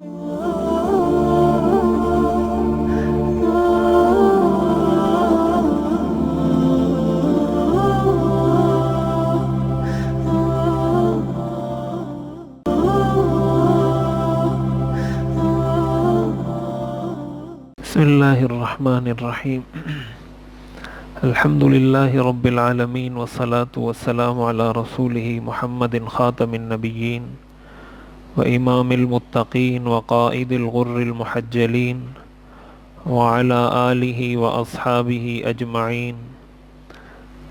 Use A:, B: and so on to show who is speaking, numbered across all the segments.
A: بسم اللہ الرحمن الرحیم الحمد للہ رب العالمین والصلاة والسلام علی رسولہ محمد خاتم النبیین وامام المتقین وقائد الغر المحجلین وعلى آلہ واصحابہ اجمعین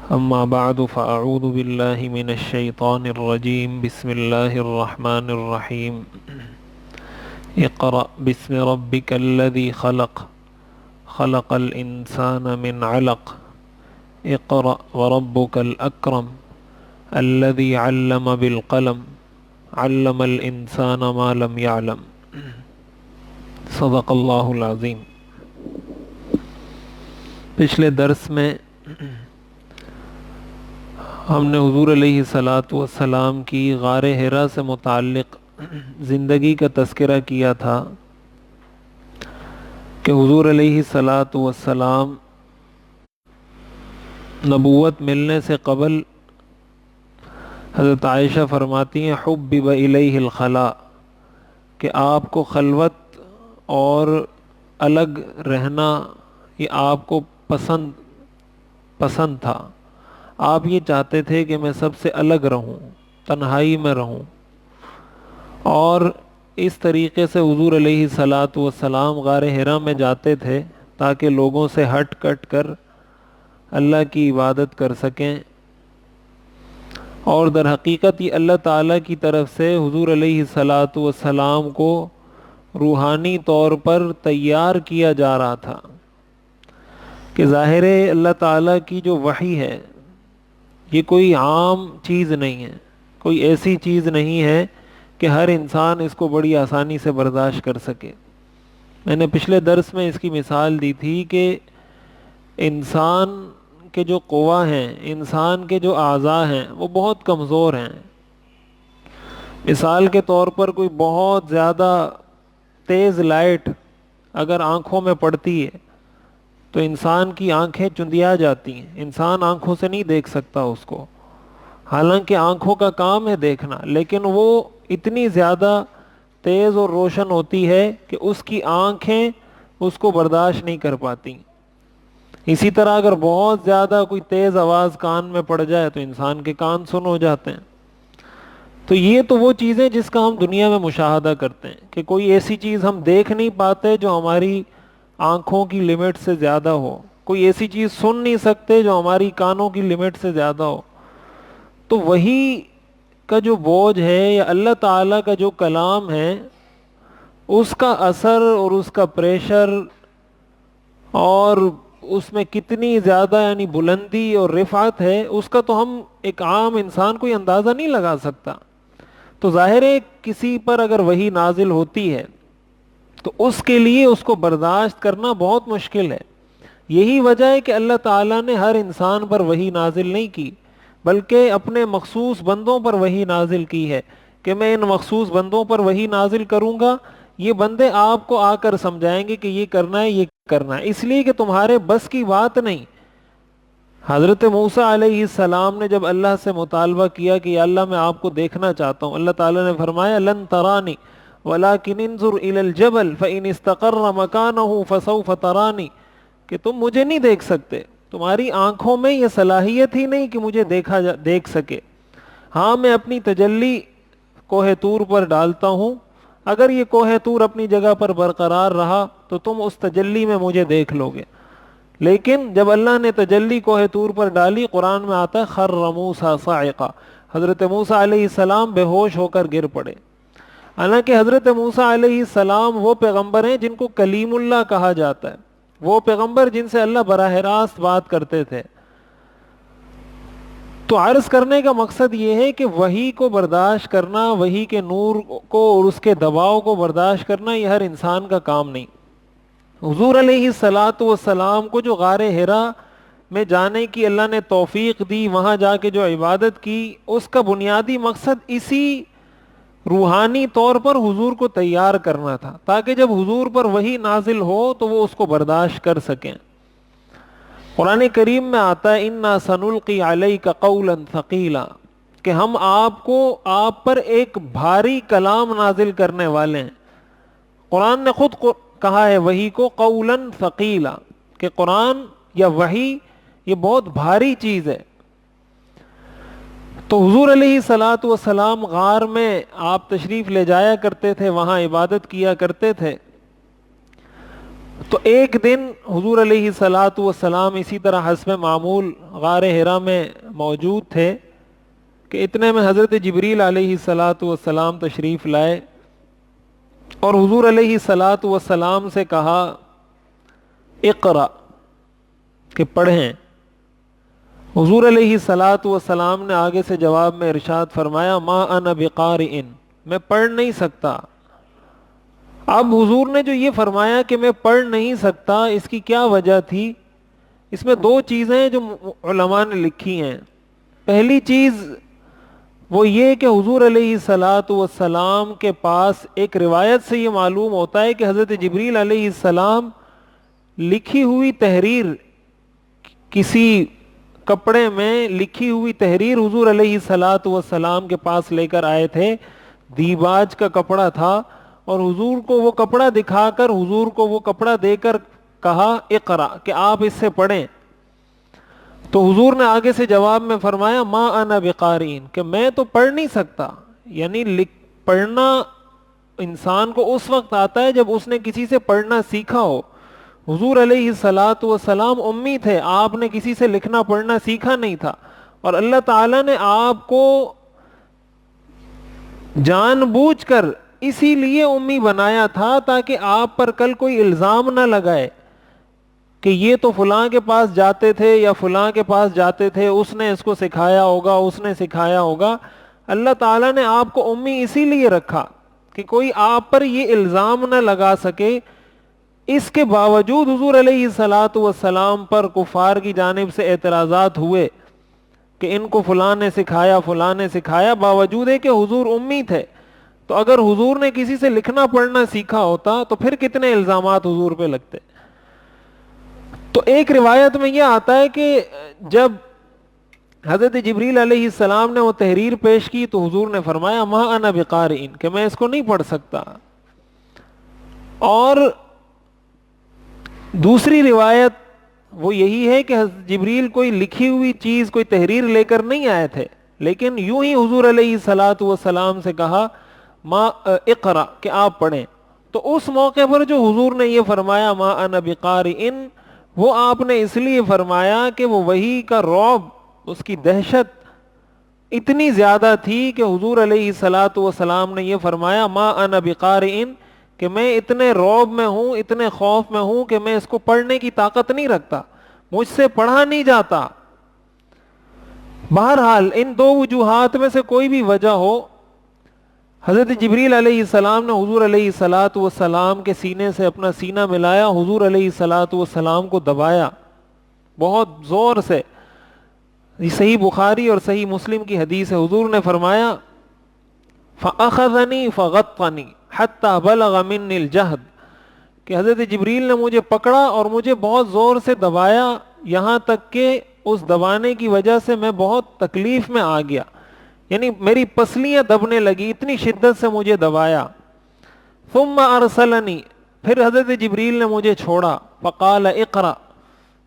A: اما بعد فاعوذ باللہ من الشیطان الرجیم بسم اللہ الرحمن الرحیم اقرأ بسم ربک الذی خلق خلق الانسان من علق اقرأ وربک الاکرم الذی علم بالقلم علم الانسان ما لم يعلم صدق اللہ العظیم۔ پچھلے درس میں ہم نے حضور علیہ الصلاۃ والسلام کی غار حرا سے متعلق زندگی کا تذکرہ کیا تھا کہ حضور علیہ الصلاۃ والسلام نبوت ملنے سے قبل حضرت عائشہ فرماتی ہیں حبب الیہ الخلاء کہ آپ کو خلوت اور الگ رہنا یہ آپ کو پسند تھا، آپ یہ چاہتے تھے کہ میں سب سے الگ رہوں، تنہائی میں رہوں، اور اس طریقے سے حضور علیہ الصلاۃ والسلام غار حرا میں جاتے تھے تاکہ لوگوں سے ہٹ کٹ کر اللہ کی عبادت کر سکیں، اور در حقیقت یہ اللہ تعالیٰ کی طرف سے حضور علیہ الصلاۃ والسلام کو روحانی طور پر تیار کیا جا رہا تھا کہ ظاہر ہے اللہ تعالیٰ کی جو وحی ہے یہ کوئی عام چیز نہیں ہے، کوئی ایسی چیز نہیں ہے کہ ہر انسان اس کو بڑی آسانی سے برداشت کر سکے۔ میں نے پچھلے درس میں اس کی مثال دی تھی کہ انسان کے جو قوا ہیں، انسان کے جو اعضاء ہیں وہ بہت کمزور ہیں۔ مثال کے طور پر کوئی بہت زیادہ تیز لائٹ اگر آنکھوں میں پڑتی ہے تو انسان کی آنکھیں چندیا جاتی ہیں، انسان آنکھوں سے نہیں دیکھ سکتا اس کو، حالانکہ آنکھوں کا کام ہے دیکھنا، لیکن وہ اتنی زیادہ تیز اور روشن ہوتی ہے کہ اس کی آنکھیں اس کو برداشت نہیں کر پاتی۔ اسی طرح اگر بہت زیادہ کوئی تیز آواز کان میں پڑ جائے تو انسان کے کان سن ہو جاتے ہیں۔ تو یہ تو وہ چیزیں جس کا ہم دنیا میں مشاہدہ کرتے ہیں کہ کوئی ایسی چیز ہم دیکھ نہیں پاتے جو ہماری آنکھوں کی لمٹ سے زیادہ ہو، کوئی ایسی چیز سن نہیں سکتے جو ہماری کانوں کی لمٹ سے زیادہ ہو۔ تو وہی کا جو بوجھ ہے یا اللہ تعالیٰ کا جو کلام ہے اس کا اثر اور اس کا پریشر اور اس میں کتنی زیادہ یعنی بلندی اور رفعت ہے، اس کا تو ہم ایک عام انسان کوئی اندازہ نہیں لگا سکتا۔ تو ظاہر ہے کسی پر اگر وحی نازل ہوتی ہے تو اس کے لیے اس کو برداشت کرنا بہت مشکل ہے۔ یہی وجہ ہے کہ اللہ تعالیٰ نے ہر انسان پر وحی نازل نہیں کی، بلکہ اپنے مخصوص بندوں پر وحی نازل کی ہے کہ میں ان مخصوص بندوں پر وحی نازل کروں گا، یہ بندے آپ کو آ کر سمجھائیں گے کہ یہ کرنا ہے، یہ کرنا ہے، اس لیے کہ تمہارے بس کی بات نہیں۔ حضرت موسیٰ علیہ السلام نے جب اللہ سے مطالبہ کیا کہ یا اللہ میں آپ کو دیکھنا چاہتا ہوں، اللہ تعالیٰ نے فرمایا لن ترانی ولکن انظر الی الجبل فإن استقر مکانہ فسوف ترانی، کہ تم مجھے نہیں دیکھ سکتے، تمہاری آنکھوں میں یہ صلاحیت ہی نہیں کہ مجھے دیکھ سکے۔ ہاں میں اپنی تجلی کوہ طور پر ڈالتا ہوں، اگر یہ کوہ طور اپنی جگہ پر برقرار رہا تو تم اس تجلی میں مجھے دیکھ لو گے، لیکن جب اللہ نے تجلی کوہ طور پر ڈالی، قرآن میں آتا ہے خر موسیٰ صاعقہ، حضرت موسیٰ علیہ السلام بے ہوش ہو کر گر پڑے۔ حالانکہ حضرت موسیٰ علیہ السلام وہ پیغمبر ہیں جن کو کلیم اللہ کہا جاتا ہے، وہ پیغمبر جن سے اللہ براہ راست بات کرتے تھے۔ تو عرض کرنے کا مقصد یہ ہے کہ وحی کو برداشت کرنا، وحی کے نور کو اور اس کے دباؤ کو برداشت کرنا یہ ہر انسان کا کام نہیں۔ حضور علیہ الصلاۃ والسلام کو جو غار حرا میں جانے کی اللہ نے توفیق دی، وہاں جا کے جو عبادت کی، اس کا بنیادی مقصد اسی روحانی طور پر حضور کو تیار کرنا تھا تاکہ جب حضور پر وحی نازل ہو تو وہ اس کو برداشت کر سکیں۔ قرآن کریم میں آتا ہے اِنَّا سَنُلْقِي عَلَيْكَ قَوْلًا ثَقِيلًا، کہ ہم آپ پر ایک بھاری کلام نازل کرنے والے ہیں۔ قرآن نے خود کہا ہے وحی کو قولاً ثقیلا، کہ قرآن یا وحی یہ بہت بھاری چیز ہے۔ تو حضور علیہ الصلاۃ والسلام غار میں آپ تشریف لے جایا کرتے تھے، وہاں عبادت کیا کرتے تھے۔ تو ایک دن حضور علیہ الصلاۃ والسلام اسی طرح حسب معمول غار حرا میں موجود تھے کہ اتنے میں حضرت جبریل علیہ الصلاۃ والسلام تشریف لائے اور حضور علیہ الصلاۃ والسلام سے کہا اقرأ، کہ پڑھیں۔ حضور علیہ الصلاۃ والسلام نے آگے سے جواب میں ارشاد فرمایا ما انا بقارئ، میں پڑھ نہیں سکتا۔ اب حضور نے جو یہ فرمایا کہ میں پڑھ نہیں سکتا، اس کی کیا وجہ تھی؟ اس میں دو چیزیں جو علماء نے لکھی ہیں۔ پہلی چیز وہ یہ کہ حضور علیہ الصلاۃ والسلام کے پاس ایک روایت سے یہ معلوم ہوتا ہے کہ حضرت جبریل علیہ السلام لکھی ہوئی تحریر، کسی کپڑے میں لکھی ہوئی تحریر حضور علیہ الصلاۃ والسلام کے پاس لے کر آئے تھے۔ دیباج کا کپڑا تھا اور حضور کو وہ کپڑا دکھا کر، حضور کو وہ کپڑا دے کر کہا اقرا، کہ آپ اس سے پڑھیں۔ تو حضور نے آگے سے جواب میں فرمایا ما انا بقارئ، کہ میں تو پڑھ نہیں سکتا۔ یعنی پڑھنا انسان کو اس وقت آتا ہے جب اس نے کسی سے پڑھنا سیکھا ہو۔ حضور علیہ الصلاۃ والسلام امی تھے، آپ نے کسی سے لکھنا پڑھنا سیکھا نہیں تھا، اور اللہ تعالیٰ نے آپ کو جان بوجھ کر اسی لیے امی بنایا تھا تاکہ آپ پر کل کوئی الزام نہ لگائے کہ یہ تو فلاں کے پاس جاتے تھے یا فلاں کے پاس جاتے تھے، اس نے اس کو سکھایا ہوگا، اس نے سکھایا ہوگا۔ اللہ تعالیٰ نے آپ کو امی اسی لیے رکھا کہ کوئی آپ پر یہ الزام نہ لگا سکے۔ اس کے باوجود حضور علیہ الصلاۃ والسلام پر کفار کی جانب سے اعتراضات ہوئے کہ ان کو فلاں نے سکھایا، فلاں نے سکھایا، باوجود ہے کہ حضور امی تھے۔ تو اگر حضور نے کسی سے لکھنا پڑھنا سیکھا ہوتا تو پھر کتنے الزامات حضور پہ لگتے۔ تو ایک روایت میں یہ آتا ہے کہ جب حضرت جبریل علیہ السلام نے وہ تحریر پیش کی تو حضور نے فرمایا ما انا بقارئ، کہ میں اس کو نہیں پڑھ سکتا۔ اور دوسری روایت وہ یہی ہے کہ حضرت جبریل کوئی لکھی ہوئی چیز، کوئی تحریر لے کر نہیں آئے تھے، لیکن یوں ہی حضور علیہ الصلاۃ والسلام سے کہا ما اقرا، کہ آپ پڑھیں۔ تو اس موقع پر جو حضور نے یہ فرمایا ما انا بقارئ، وہ آپ نے اس لیے فرمایا کہ وہ وحی کا رعب، اس کی دہشت اتنی زیادہ تھی کہ حضور علیہ الصلاۃ والسلام نے یہ فرمایا ما انا بقارئ، کہ میں اتنے رعب میں ہوں، اتنے خوف میں ہوں کہ میں اس کو پڑھنے کی طاقت نہیں رکھتا، مجھ سے پڑھا نہیں جاتا۔ بہرحال ان دو وجوہات میں سے کوئی بھی وجہ ہو، حضرت جبریل علیہ السلام نے حضور علیہ الصلاۃ والسلام کے سینے سے اپنا سینہ ملایا، حضور علیہ الصلاۃ والسلام کو دبایا بہت زور سے۔ یہ صحیح بخاری اور صحیح مسلم کی حدیث ہے، حضور نے فرمایا فَأَخَذَنِي فَغَطَّنِي حَتَّى بَلَغَ مِنِّي الْجَهْدُ، کہ حضرت جبریل نے مجھے پکڑا اور مجھے بہت زور سے دبایا، یہاں تک کہ اس دبانے کی وجہ سے میں بہت تکلیف میں آ گیا، یعنی میری پسلیاں دبنے لگی، اتنی شدت سے مجھے دبایا۔ ثم ارسلنی، پھر حضرت جبریل نے مجھے چھوڑا، فقال اقرا،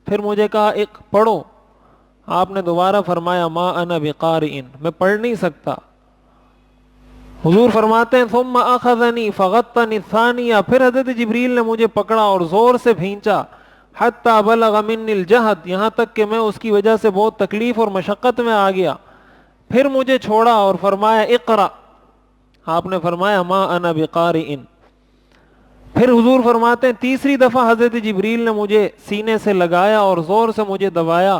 A: پھر مجھے کہا پڑھو۔ آپ نے دوبارہ فرمایا ما انا بقارئ، میں پڑھ نہیں سکتا۔ حضور فرماتے ہیں ثم اخذنی فغطنی الثانیہ، پھر حضرت جبریل نے مجھے پکڑا اور زور سے بھینچا، حتی بلغ منی الجہد، یہاں تک کہ میں اس کی وجہ سے بہت تکلیف اور مشقت میں آ گیا۔ پھر مجھے چھوڑا اور فرمایا اقرا، آپ نے فرمایا ما انا بقارئ۔ پھر حضور فرماتے ہیں تیسری دفعہ حضرت جبریل نے مجھے سینے سے لگایا اور زور سے مجھے دبایا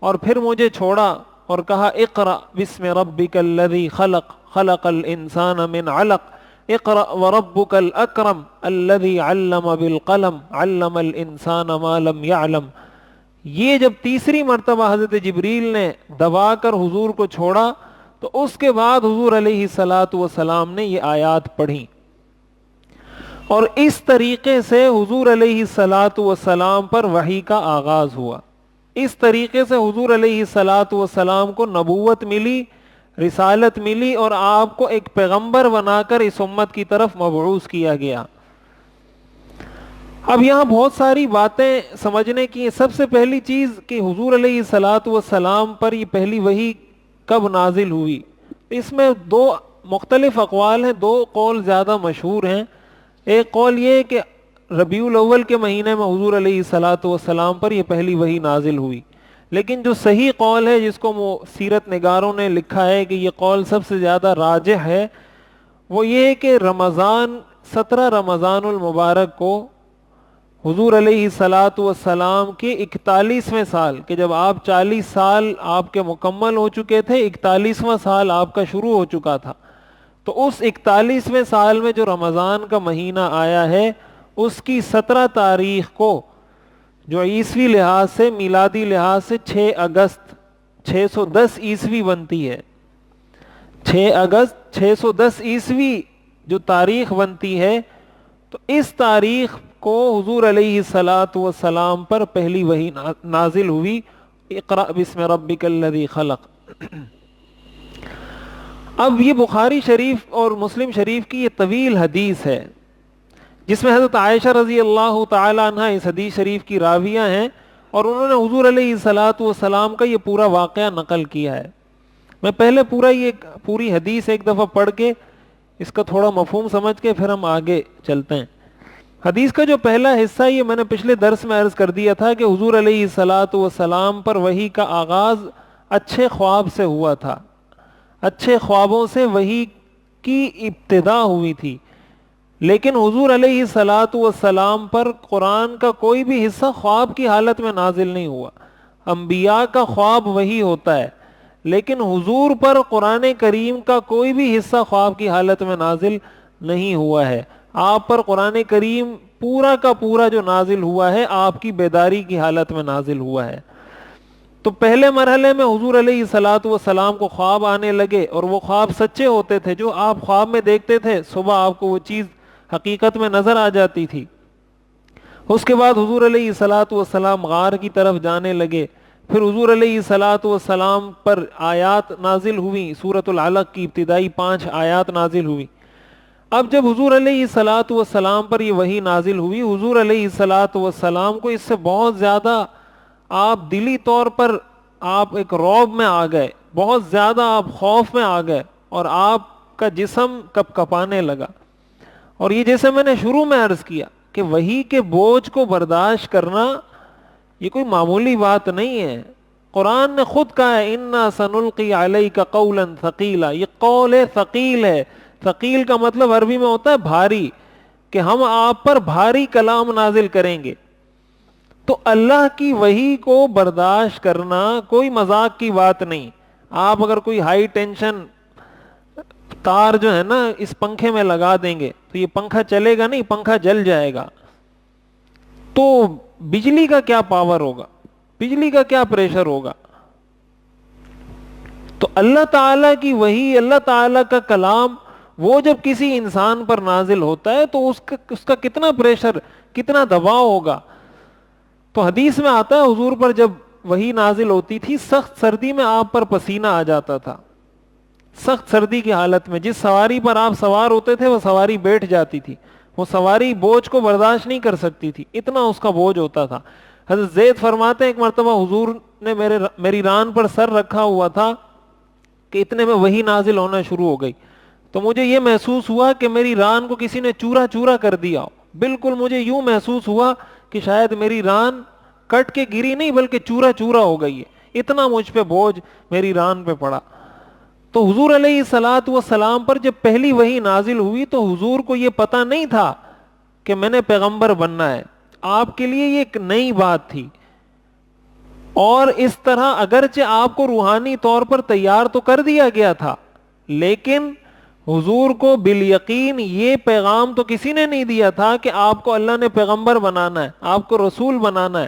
A: اور پھر مجھے چھوڑا اور کہا اقرأ بسم ربک الذی خلق، خلق الانسان من علق، اقرأ وربک الاکرم الذی علم بالقلم، علم الانسان ما لم يعلم۔ یہ جب تیسری مرتبہ حضرت جبریل نے دبا کر حضور کو چھوڑا تو اس کے بعد حضور علیہ الصلاۃ والسلام نے یہ آیات پڑھی، اور اس طریقے سے حضور علیہ الصلاۃ والسلام پر وحی کا آغاز ہوا۔ اس طریقے سے حضور علیہ الصلاۃ والسلام کو نبوت ملی، رسالت ملی، اور آپ کو ایک پیغمبر بنا کر اس امت کی طرف مبعوث کیا گیا۔ اب یہاں بہت ساری باتیں سمجھنے کی۔ سب سے پہلی چیز کہ حضور علیہ الصلاۃ والسلام پر یہ پہلی وحی کب نازل ہوئی، اس میں دو مختلف اقوال ہیں، دو قول زیادہ مشہور ہیں۔ ایک قول یہ ہے کہ ربیع الاول کے مہینے میں حضور علیہ الصلاۃ والسلام پر یہ پہلی وحی نازل ہوئی، لیکن جو صحیح قول ہے جس کو سیرت نگاروں نے لکھا ہے کہ یہ قول سب سے زیادہ راجح ہے، وہ یہ ہے کہ 17 رمضان المبارک کو حضور علیہ الصلاۃ والسلام کے 41ویں سال، کہ جب آپ 40 سال آپ کے مکمل ہو چکے تھے، 41واں سال آپ کا شروع ہو چکا تھا، تو اس 41ویں سال میں جو رمضان کا مہینہ آیا ہے، اس کی 17 تاریخ کو، جو عیسوی لحاظ سے، میلادی لحاظ سے 6 اگست 610 عیسوی بنتی ہے، 6 اگست 610 عیسوی جو تاریخ بنتی ہے، تو اس تاریخ کو حضور علیہ الصلاۃ والسلام پر پہلی وحی نازل ہوئی، اقرأ بسم ربک الذی خلق۔ اب یہ بخاری شریف اور مسلم شریف کی یہ طویل حدیث ہے، جس میں حضرت عائشہ رضی اللہ تعالی عنہ اس حدیث شریف کی راویہ ہیں، اور انہوں نے حضور علیہ الصلاۃ والسلام کا یہ پورا واقعہ نقل کیا ہے۔ میں پہلے پوری حدیث ایک دفعہ پڑھ کے اس کا تھوڑا مفہوم سمجھ کے پھر ہم آگے چلتے ہیں۔ حدیث کا جو پہلا حصہ، یہ میں نے پچھلے درس میں عرض کر دیا تھا کہ حضور علیہ الصلاۃ والسلام پر وحی کا آغاز اچھے خواب سے ہوا تھا، اچھے خوابوں سے وحی کی ابتدا ہوئی تھی، لیکن حضور علیہ الصلاۃ والسلام پر قرآن کا کوئی بھی حصہ خواب کی حالت میں نازل نہیں ہوا۔ انبیاء کا خواب وحی ہوتا ہے، لیکن حضور پر قرآن کریم کا کوئی بھی حصہ خواب کی حالت میں نازل نہیں ہوا ہے۔ آپ پر قرآن کریم پورا کا پورا جو نازل ہوا ہے، آپ کی بیداری کی حالت میں نازل ہوا ہے۔ تو پہلے مرحلے میں حضور علیہ الصلاۃ والسلام کو خواب آنے لگے، اور وہ خواب سچے ہوتے تھے، جو آپ خواب میں دیکھتے تھے صبح آپ کو وہ چیز حقیقت میں نظر آ جاتی تھی۔ اس کے بعد حضور علیہ الصلاۃ والسلام غار کی طرف جانے لگے، پھر حضور علیہ الصلاۃ والسلام پر آیات نازل ہوئی، سورۃ العلق کی ابتدائی 5 آیات نازل ہوئی۔ اب جب حضور علیہ الصلاۃ والسلام پر یہ وحی نازل ہوئی، حضور علیہ الصلاۃ والسلام کو اس سے بہت زیادہ آپ دلی طور پر آپ ایک رعب میں آ گئے، بہت زیادہ آپ خوف میں آ گئے، اور آپ کا جسم کپ کپانے لگا۔ اور یہ جیسے میں نے شروع میں عرض کیا کہ وحی کے بوجھ کو برداشت کرنا یہ کوئی معمولی بات نہیں ہے۔ قرآن نے خود کہا ہے اِنَّا سَنُلْقِي عَلَيْكَ قَوْلًا ثَقِيلًا، یہ قول ثقیل ہے۔ ثقیل کا مطلب عربی میں ہوتا ہے بھاری، کہ ہم آپ پر بھاری کلام نازل کریں گے۔ تو اللہ کی وحی کو برداشت کرنا کوئی مذاق کی بات نہیں۔ آپ اگر کوئی ہائی ٹینشن تار جو ہے نا اس پنکھے میں لگا دیں گے تو یہ پنکھا چلے گا نہیں، پنکھا جل جائے گا۔ تو بجلی کا کیا پاور ہوگا، بجلی کا کیا پریشر ہوگا۔ تو اللہ تعالیٰ کی وحی، اللہ تعالیٰ کا کلام، وہ جب کسی انسان پر نازل ہوتا ہے تو اس کا کتنا پریشر، کتنا دباؤ ہوگا۔ تو حدیث میں آتا ہے حضور پر جب وحی نازل ہوتی تھی، سخت سردی میں آپ پر پسینہ آ جاتا تھا، سخت سردی کی حالت میں جس سواری پر آپ سوار ہوتے تھے وہ سواری بیٹھ جاتی تھی، وہ سواری بوجھ کو برداشت نہیں کر سکتی تھی، اتنا اس کا بوجھ ہوتا تھا۔ حضرت زید فرماتے ہیں ایک مرتبہ حضور نے میری ران پر سر رکھا ہوا تھا کہ اتنے میں وحی نازل ہونا شروع ہو گئی، تو مجھے یہ محسوس ہوا کہ میری ران کو کسی نے چورا چورا کر دیا ہو۔ بالکل مجھے یوں محسوس ہوا کہ شاید میری ران کٹ کے گری نہیں بلکہ چورا چورا ہو گئی ہے، اتنا مجھ پہ بوجھ میری ران پہ پڑا۔ تو حضور علیہ الصلاۃ والسلام پر جب پہلی وحی نازل ہوئی تو حضور کو یہ پتہ نہیں تھا کہ میں نے پیغمبر بننا ہے، آپ کے لیے یہ ایک نئی بات تھی۔ اور اس طرح اگرچہ آپ کو روحانی طور پر تیار تو کر دیا گیا تھا، لیکن حضور کو بالیقین یہ پیغام تو کسی نے نہیں دیا تھا کہ آپ کو اللہ نے پیغمبر بنانا ہے، آپ کو رسول بنانا ہے۔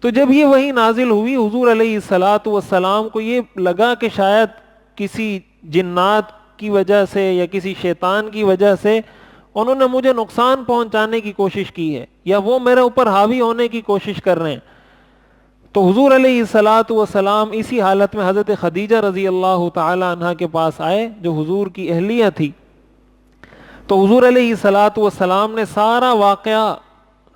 A: تو جب یہ وحی نازل ہوئی، حضور علیہ الصلاۃ والسلام کو یہ لگا کہ شاید کسی جنات کی وجہ سے یا کسی شیطان کی وجہ سے انہوں نے مجھے نقصان پہنچانے کی کوشش کی ہے یا وہ میرے اوپر حاوی ہونے کی کوشش کر رہے ہیں. تو حضور علیہ الصلاۃ والسلام اسی حالت میں حضرت خدیجہ رضی اللہ تعالی عنہا کے پاس آئے جو حضور کی اہلیہ تھی. تو حضور علیہ الصلاۃ والسلام نے سارا واقعہ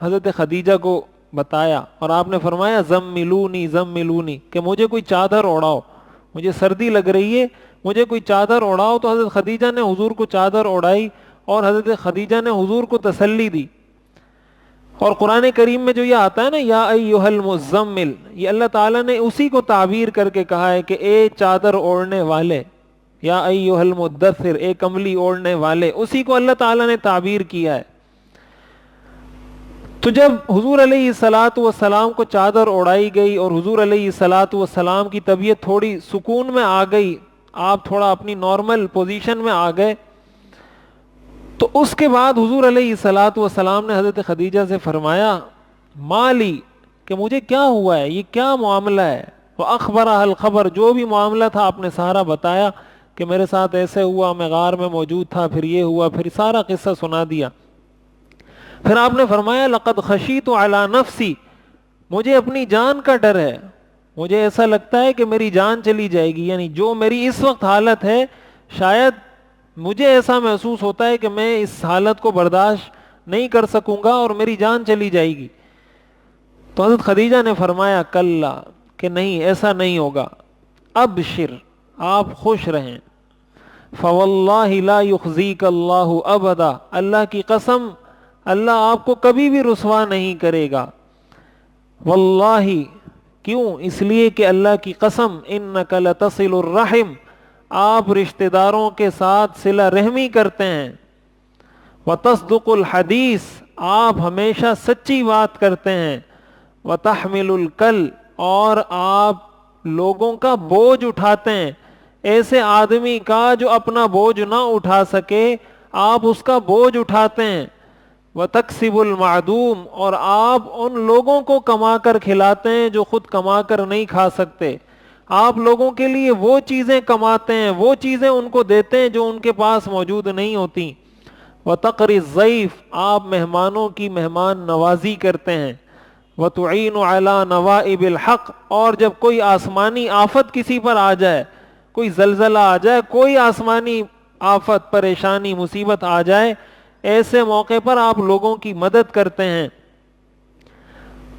A: حضرت خدیجہ کو بتایا اور آپ نے فرمایا زملونی زملونی کہ مجھے کوئی چادر اوڑھاؤ, مجھے سردی لگ رہی ہے, مجھے کوئی چادر اوڑھاؤ. تو حضرت خدیجہ نے حضور کو چادر اوڑھائی اور حضرت خدیجہ نے حضور کو تسلی دی. اور قرآن کریم میں جو یہ آتا ہے نا یا ایھا المزمل, یہ اللہ تعالیٰ نے اسی کو تعبیر کر کے کہا ہے کہ اے چادر اوڑھنے والے, یا ایھا المدثر, اے کملی اوڑھنے والے, اسی کو اللہ تعالیٰ نے تعبیر کیا ہے. تو جب حضور علیہ الصلاۃ والسلام کو چادر اوڑھائی گئی اور حضور علیہ الصلاۃ والسلام کی طبیعت تھوڑی سکون میں آ گئی, آپ تھوڑا اپنی نارمل پوزیشن میں آ گئے, تو اس کے بعد حضور علیہ الصلاۃ والسلام نے حضرت خدیجہ سے فرمایا مالی, کہ مجھے کیا ہوا ہے, یہ کیا معاملہ ہے. وَأَخْبَرَهَا الْخَبَرَ, جو بھی معاملہ تھا آپ نے سارا بتایا کہ میرے ساتھ ایسے ہوا, میں غار میں موجود تھا, پھر یہ ہوا, پھر سارا قصہ سنا دیا. پھر آپ نے فرمایا لقد خشیت علی نفسی, مجھے اپنی جان کا ڈر ہے, مجھے ایسا لگتا ہے کہ میری جان چلی جائے گی, یعنی جو میری اس وقت حالت ہے شاید مجھے ایسا محسوس ہوتا ہے کہ میں اس حالت کو برداشت نہیں کر سکوں گا اور میری جان چلی جائے گی. تو حضرت خدیجہ نے فرمایا کلا, کہ نہیں ایسا نہیں ہوگا, ابشر, آپ خوش رہیں, فواللہ لا یخزیک اللہ ابدا, اللہ کی قسم اللہ آپ کو کبھی بھی رسوا نہیں کرے گا. واللہ, کیوں, اس لیے کہ اللہ کی قسم انک لتصل الرحم, آپ رشتہ داروں کے ساتھ صلہ رحمی کرتے ہیں. وتصدق الحدیث, آپ ہمیشہ سچی بات کرتے ہیں. وتحمل الکل, اور آپ لوگوں کا بوجھ اٹھاتے ہیں, ایسے آدمی کا جو اپنا بوجھ نہ اٹھا سکے آپ اس کا بوجھ اٹھاتے ہیں. وتکسب المعدوم, اور آپ ان لوگوں کو کما کر کھلاتے ہیں جو خود کما کر نہیں کھا سکتے. آپ لوگوں کے لیے وہ چیزیں کماتے ہیں, وہ چیزیں ان کو دیتے ہیں جو ان کے پاس موجود نہیں ہوتی. وتقری الضیف, آپ مہمانوں کی مہمان نوازی کرتے ہیں. وتعین علی نوائب الحق, اور جب کوئی آسمانی آفت کسی پر آ جائے, کوئی زلزلہ آ جائے, کوئی آسمانی آفت, پریشانی, مصیبت آ جائے, ایسے موقع پر آپ لوگوں کی مدد کرتے ہیں.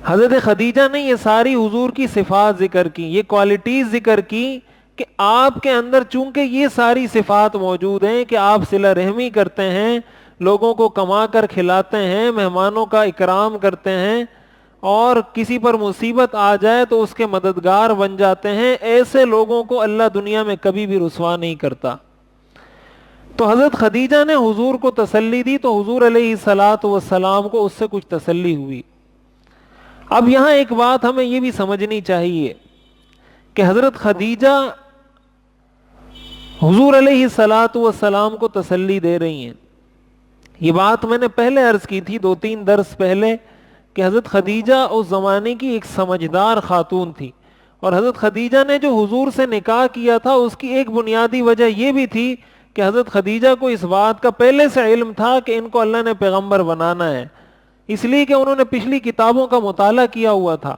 A: حضرت خدیجہ نے یہ ساری حضور کی صفات ذکر کی, یہ کوالٹیز ذکر کی کہ آپ کے اندر چونکہ یہ ساری صفات موجود ہیں کہ آپ صلہ رحمی کرتے ہیں, لوگوں کو کما کر کھلاتے ہیں, مہمانوں کا اکرام کرتے ہیں, اور کسی پر مصیبت آ جائے تو اس کے مددگار بن جاتے ہیں, ایسے لوگوں کو اللہ دنیا میں کبھی بھی رسوا نہیں کرتا. تو حضرت خدیجہ نے حضور کو تسلی دی تو حضور علیہ الصلاۃ والسلام کو اس سے کچھ تسلی ہوئی. اب یہاں ایک بات ہمیں یہ بھی سمجھنی چاہیے کہ حضرت خدیجہ حضور علیہ الصلاۃ والسلام کو تسلی دے رہی ہیں. یہ بات میں نے پہلے عرض کی تھی 2-3 درس پہلے کہ حضرت خدیجہ اس زمانے کی ایک سمجھدار خاتون تھی, اور حضرت خدیجہ نے جو حضور سے نکاح کیا تھا اس کی ایک بنیادی وجہ یہ بھی تھی کہ حضرت خدیجہ کو اس بات کا پہلے سے علم تھا کہ ان کو اللہ نے پیغمبر بنانا ہے, اس لیے کہ انہوں نے پچھلی کتابوں کا مطالعہ کیا ہوا تھا.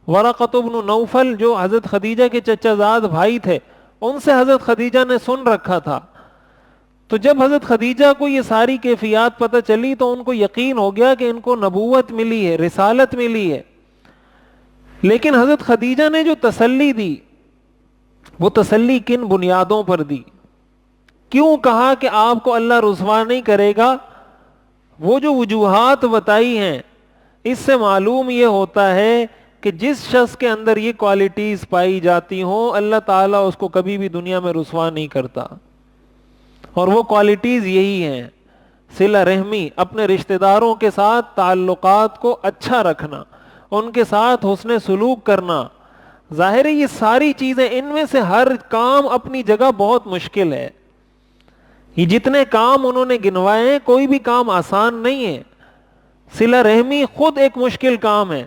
A: ورقۃ بن نوفل جو حضرت خدیجہ کے چچا زاد بھائی تھے, ان سے حضرت خدیجہ نے سن رکھا تھا. تو جب حضرت خدیجہ کو یہ ساری کیفیات پتہ چلی تو ان کو یقین ہو گیا کہ ان کو نبوت ملی ہے, رسالت ملی ہے. لیکن حضرت خدیجہ نے جو تسلی دی وہ تسلی کن بنیادوں پر دی, کیوں کہا کہ آپ کو اللہ رسوا نہیں کرے گا؟ وہ جو وجوہات بتائی ہیں اس سے معلوم یہ ہوتا ہے کہ جس شخص کے اندر یہ کوالٹیز پائی جاتی ہوں اللہ تعالیٰ اس کو کبھی بھی دنیا میں رسوا نہیں کرتا. اور وہ کوالٹیز یہی ہیں: صلہ رحمی, اپنے رشتہ داروں کے ساتھ تعلقات کو اچھا رکھنا, ان کے ساتھ حسن سلوک کرنا. ظاہر ہے یہ ساری چیزیں, ان میں سے ہر کام اپنی جگہ بہت مشکل ہے. یہ جتنے کام انہوں نے گنوائے ہیں کوئی بھی کام آسان نہیں ہے. صلہ رحمی خود ایک مشکل کام ہے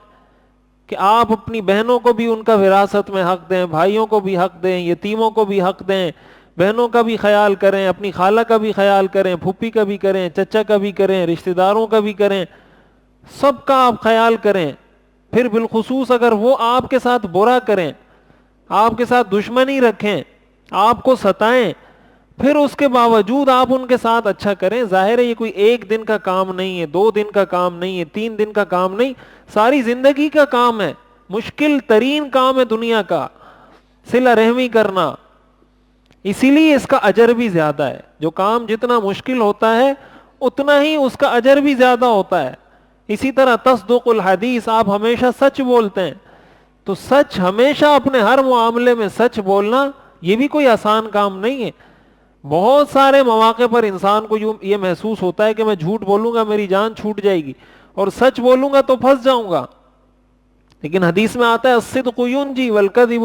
A: کہ آپ اپنی بہنوں کو بھی ان کا وراثت میں حق دیں, بھائیوں کو بھی حق دیں, یتیموں کو بھی حق دیں, بہنوں کا بھی خیال کریں، اپنی خالہ کا بھی خیال کریں، پھوپھی کا بھی کریں، چچا کا بھی کریں، رشتہ داروں کا بھی کریں، سب کا آپ خیال کریں. پھر بالخصوص اگر وہ آپ کے ساتھ برا کریں، آپ کے ساتھ دشمنی رکھیں، آپ کو ستائیں، پھر اس کے باوجود آپ ان کے ساتھ اچھا کریں. ظاہر ہے یہ کوئی ایک دن کا کام نہیں ہے، 2 دن کا کام نہیں ہے، 3 دن کا کام نہیں، ساری زندگی کا کام ہے. مشکل ترین کام ہے دنیا کا صلہ رحمی کرنا. اسی لیے اس کا اجر بھی زیادہ ہے. جو کام جتنا مشکل ہوتا ہے اتنا ہی اس کا اجر بھی زیادہ ہوتا ہے. اسی طرح تصدق الحدیث، آپ ہمیشہ سچ بولتے ہیں، تو سچ ہمیشہ اپنے ہر معاملے میں سچ بولنا یہ بھی کوئی آسان کام نہیں ہے. بہت سارے مواقع پر انسان کو یہ محسوس ہوتا ہے کہ میں جھوٹ بولوں گا میری جان چھوٹ جائے گی، اور سچ بولوں گا تو پھنس جاؤں گا. لیکن حدیث میں آتا ہے الصدق ینجی والکذب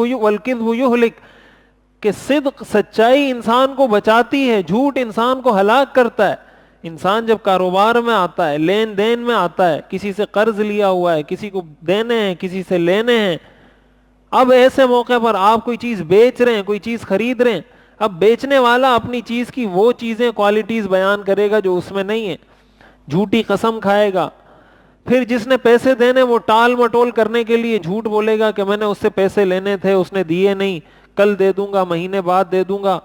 A: یہلک، کہ صدق، سچائی انسان کو بچاتی ہے، جھوٹ انسان کو ہلاک کرتا ہے. انسان جب کاروبار میں آتا ہے، لین دین میں آتا ہے، کسی سے قرض لیا ہوا ہے، کسی کو دینے ہیں، کسی سے لینے ہیں، اب ایسے موقع پر آپ کوئی چیز بیچ رہے ہیں، کوئی چیز خرید رہے ہیں، اب بیچنے والا اپنی چیز کی وہ چیزیں، کوالٹیز بیان کرے گا جو اس میں نہیں ہے، جھوٹی قسم کھائے گا. پھر جس نے پیسے دینے وہ ٹال مٹول کرنے کے لیے جھوٹ بولے گا کہ میں نے اس سے پیسے لینے تھے، اس نے دیے نہیں، کل دے دوں گا، مہینے بعد دے دوں گا.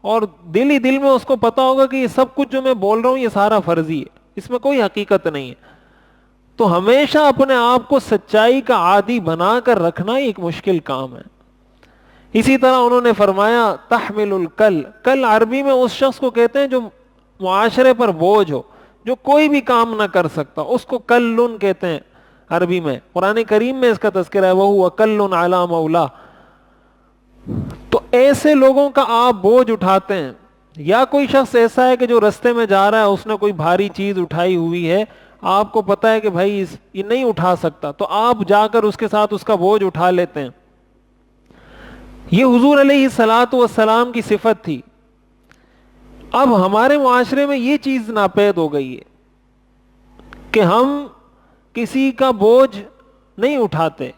A: اور دل ہی دل میں اس کو پتا ہوگا کہ یہ سب کچھ جو میں بول رہا ہوں یہ سارا فرضی ہے، اس میں کوئی حقیقت نہیں ہے. تو ہمیشہ اپنے آپ کو سچائی کا عادی بنا کر رکھنا ایک مشکل کام ہے. اسی طرح انہوں نے فرمایا تحمل الکل، کل عربی میں اس شخص کو کہتے ہیں جو معاشرے پر بوجھ ہو، جو کوئی بھی کام نہ کر سکتا، اس کو کلن کہتے ہیں عربی میں. قرآن کریم میں اس کا تذکرہ ہے وَهُوَ كَلٌّ عَلَى مَوْلَاهُ. تو ایسے لوگوں کا آپ بوجھ اٹھاتے ہیں. یا کوئی شخص ایسا ہے کہ جو رستے میں جا رہا ہے، اس نے کوئی بھاری چیز اٹھائی ہوئی ہے، آپ کو پتا ہے کہ بھائی یہ نہیں اٹھا سکتا، تو آپ جا کر اس کے ساتھ اس کا بوجھ اٹھا لیتے ہیں. یہ حضور علیہ الصلوۃ والسلام کی صفت تھی. اب ہمارے معاشرے میں یہ چیز ناپید ہو گئی ہے کہ ہم کسی کا بوجھ نہیں اٹھاتے.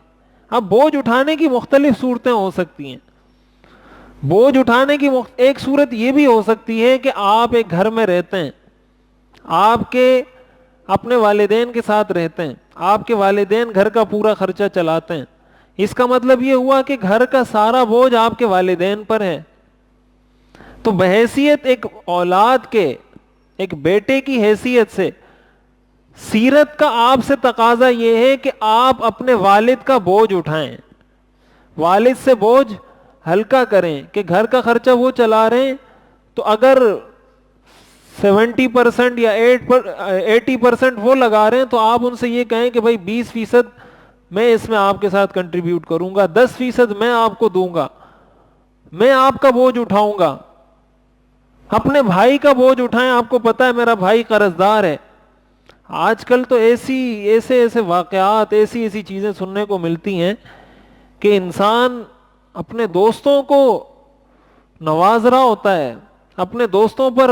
A: اب بوجھ اٹھانے کی مختلف صورتیں ہو سکتی ہیں. بوجھ اٹھانے کی ایک صورت یہ بھی ہو سکتی ہے کہ آپ ایک گھر میں رہتے ہیں، آپ کے اپنے والدین کے ساتھ رہتے ہیں، آپ کے والدین گھر کا پورا خرچہ چلاتے ہیں. اس کا مطلب یہ ہوا کہ گھر کا سارا بوجھ آپ کے والدین پر ہے. تو بحیثیت ایک اولاد کے، ایک بیٹے کی حیثیت سے سیرت کا آپ سے تقاضا یہ ہے کہ آپ اپنے والد کا بوجھ اٹھائیں، والد سے بوجھ ہلکا کریں. کہ گھر کا خرچہ وہ چلا رہے ہیں تو اگر 70% یا 80% وہ لگا رہے ہیں تو آپ ان سے یہ کہیں کہ بھائی 20% میں اس میں آپ کے ساتھ کنٹریبیوٹ کروں گا، 10% میں آپ کو دوں گا، میں آپ کا بوجھ اٹھاؤں گا. اپنے بھائی کا بوجھ اٹھائیں. آپ کو پتا ہے میرا بھائی قرض دار ہے. آج کل تو ایسے واقعات، ایسی چیزیں سننے کو ملتی ہیں کہ انسان اپنے دوستوں کو نواز رہا ہوتا ہے، اپنے دوستوں پر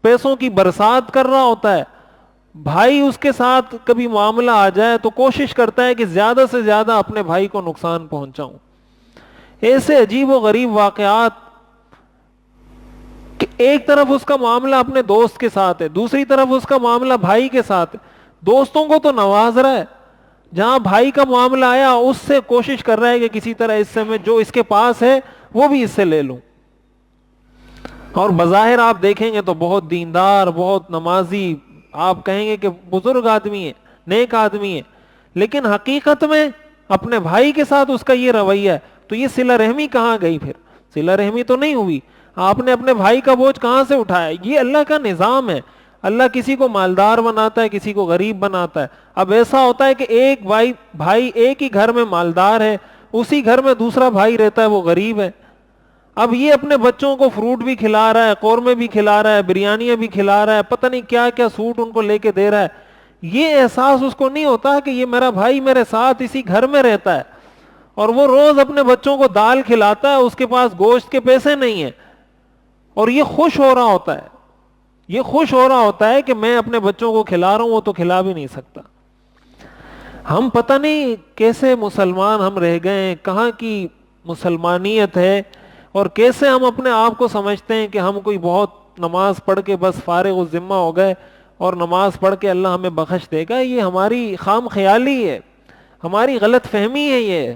A: پیسوں کی برسات کر رہا ہوتا ہے، بھائی اس کے ساتھ کبھی معاملہ آ جائے تو کوشش کرتا ہے کہ زیادہ سے زیادہ اپنے بھائی کو نقصان پہنچاؤں. ایسے عجیب و غریب واقعات کہ ایک طرف اس کا معاملہ اپنے دوست کے ساتھ ہے، دوسری طرف اس کا معاملہ بھائی کے ساتھ ہے. دوستوں کو تو نواز رہا ہے، جہاں بھائی کا معاملہ آیا اس سے کوشش کر رہا ہے کہ کسی طرح اس سے میں جو اس کے پاس ہے وہ بھی اس سے لے لوں. اور بظاہر آپ دیکھیں گے تو بہت دیندار، بہت نمازی، آپ کہیں گے کہ بزرگ آدمی ہے، نیک آدمی ہے، لیکن حقیقت میں اپنے بھائی کے ساتھ اس کا یہ رویہ ہے. تو یہ صلہ رحمی کہاں گئی؟ پھر صلہ رحمی تو نہیں ہوئی. آپ نے اپنے بھائی کا بوجھ کہاں سے اٹھایا؟ یہ اللہ کا نظام ہے. اللہ کسی کو مالدار بناتا ہے، کسی کو غریب بناتا ہے. اب ایسا ہوتا ہے کہ ایک بھائی ایک ہی گھر میں مالدار ہے، اسی گھر میں دوسرا بھائی رہتا ہے وہ غریب ہے. اب یہ اپنے بچوں کو فروٹ بھی کھلا رہا ہے، قورمے بھی کھلا رہا ہے، بریانیاں بھی کھلا رہا ہے، پتہ نہیں کیا کیا سوٹ ان کو لے کے دے رہا ہے. یہ احساس اس کو نہیں ہوتا کہ یہ میرا بھائی میرے ساتھ اسی گھر میں رہتا ہے اور وہ روز اپنے بچوں کو دال کھلاتا ہے، اس کے پاس گوشت کے پیسے نہیں ہیں، اور یہ خوش ہو رہا ہوتا ہے. یہ خوش ہو رہا ہوتا ہے کہ میں اپنے بچوں کو کھلا رہا ہوں، وہ تو کھلا بھی نہیں سکتا. ہم پتہ نہیں کیسے مسلمان ہم رہ گئے ہیں، کہاں کی مسلمانیت ہے. اور کیسے ہم اپنے آپ کو سمجھتے ہیں کہ ہم کوئی بہت نماز پڑھ کے بس فارغ الذمہ ہو گئے اور نماز پڑھ کے اللہ ہمیں بخش دے گا. یہ ہماری خام خیالی ہے, ہماری غلط فہمی ہے. یہ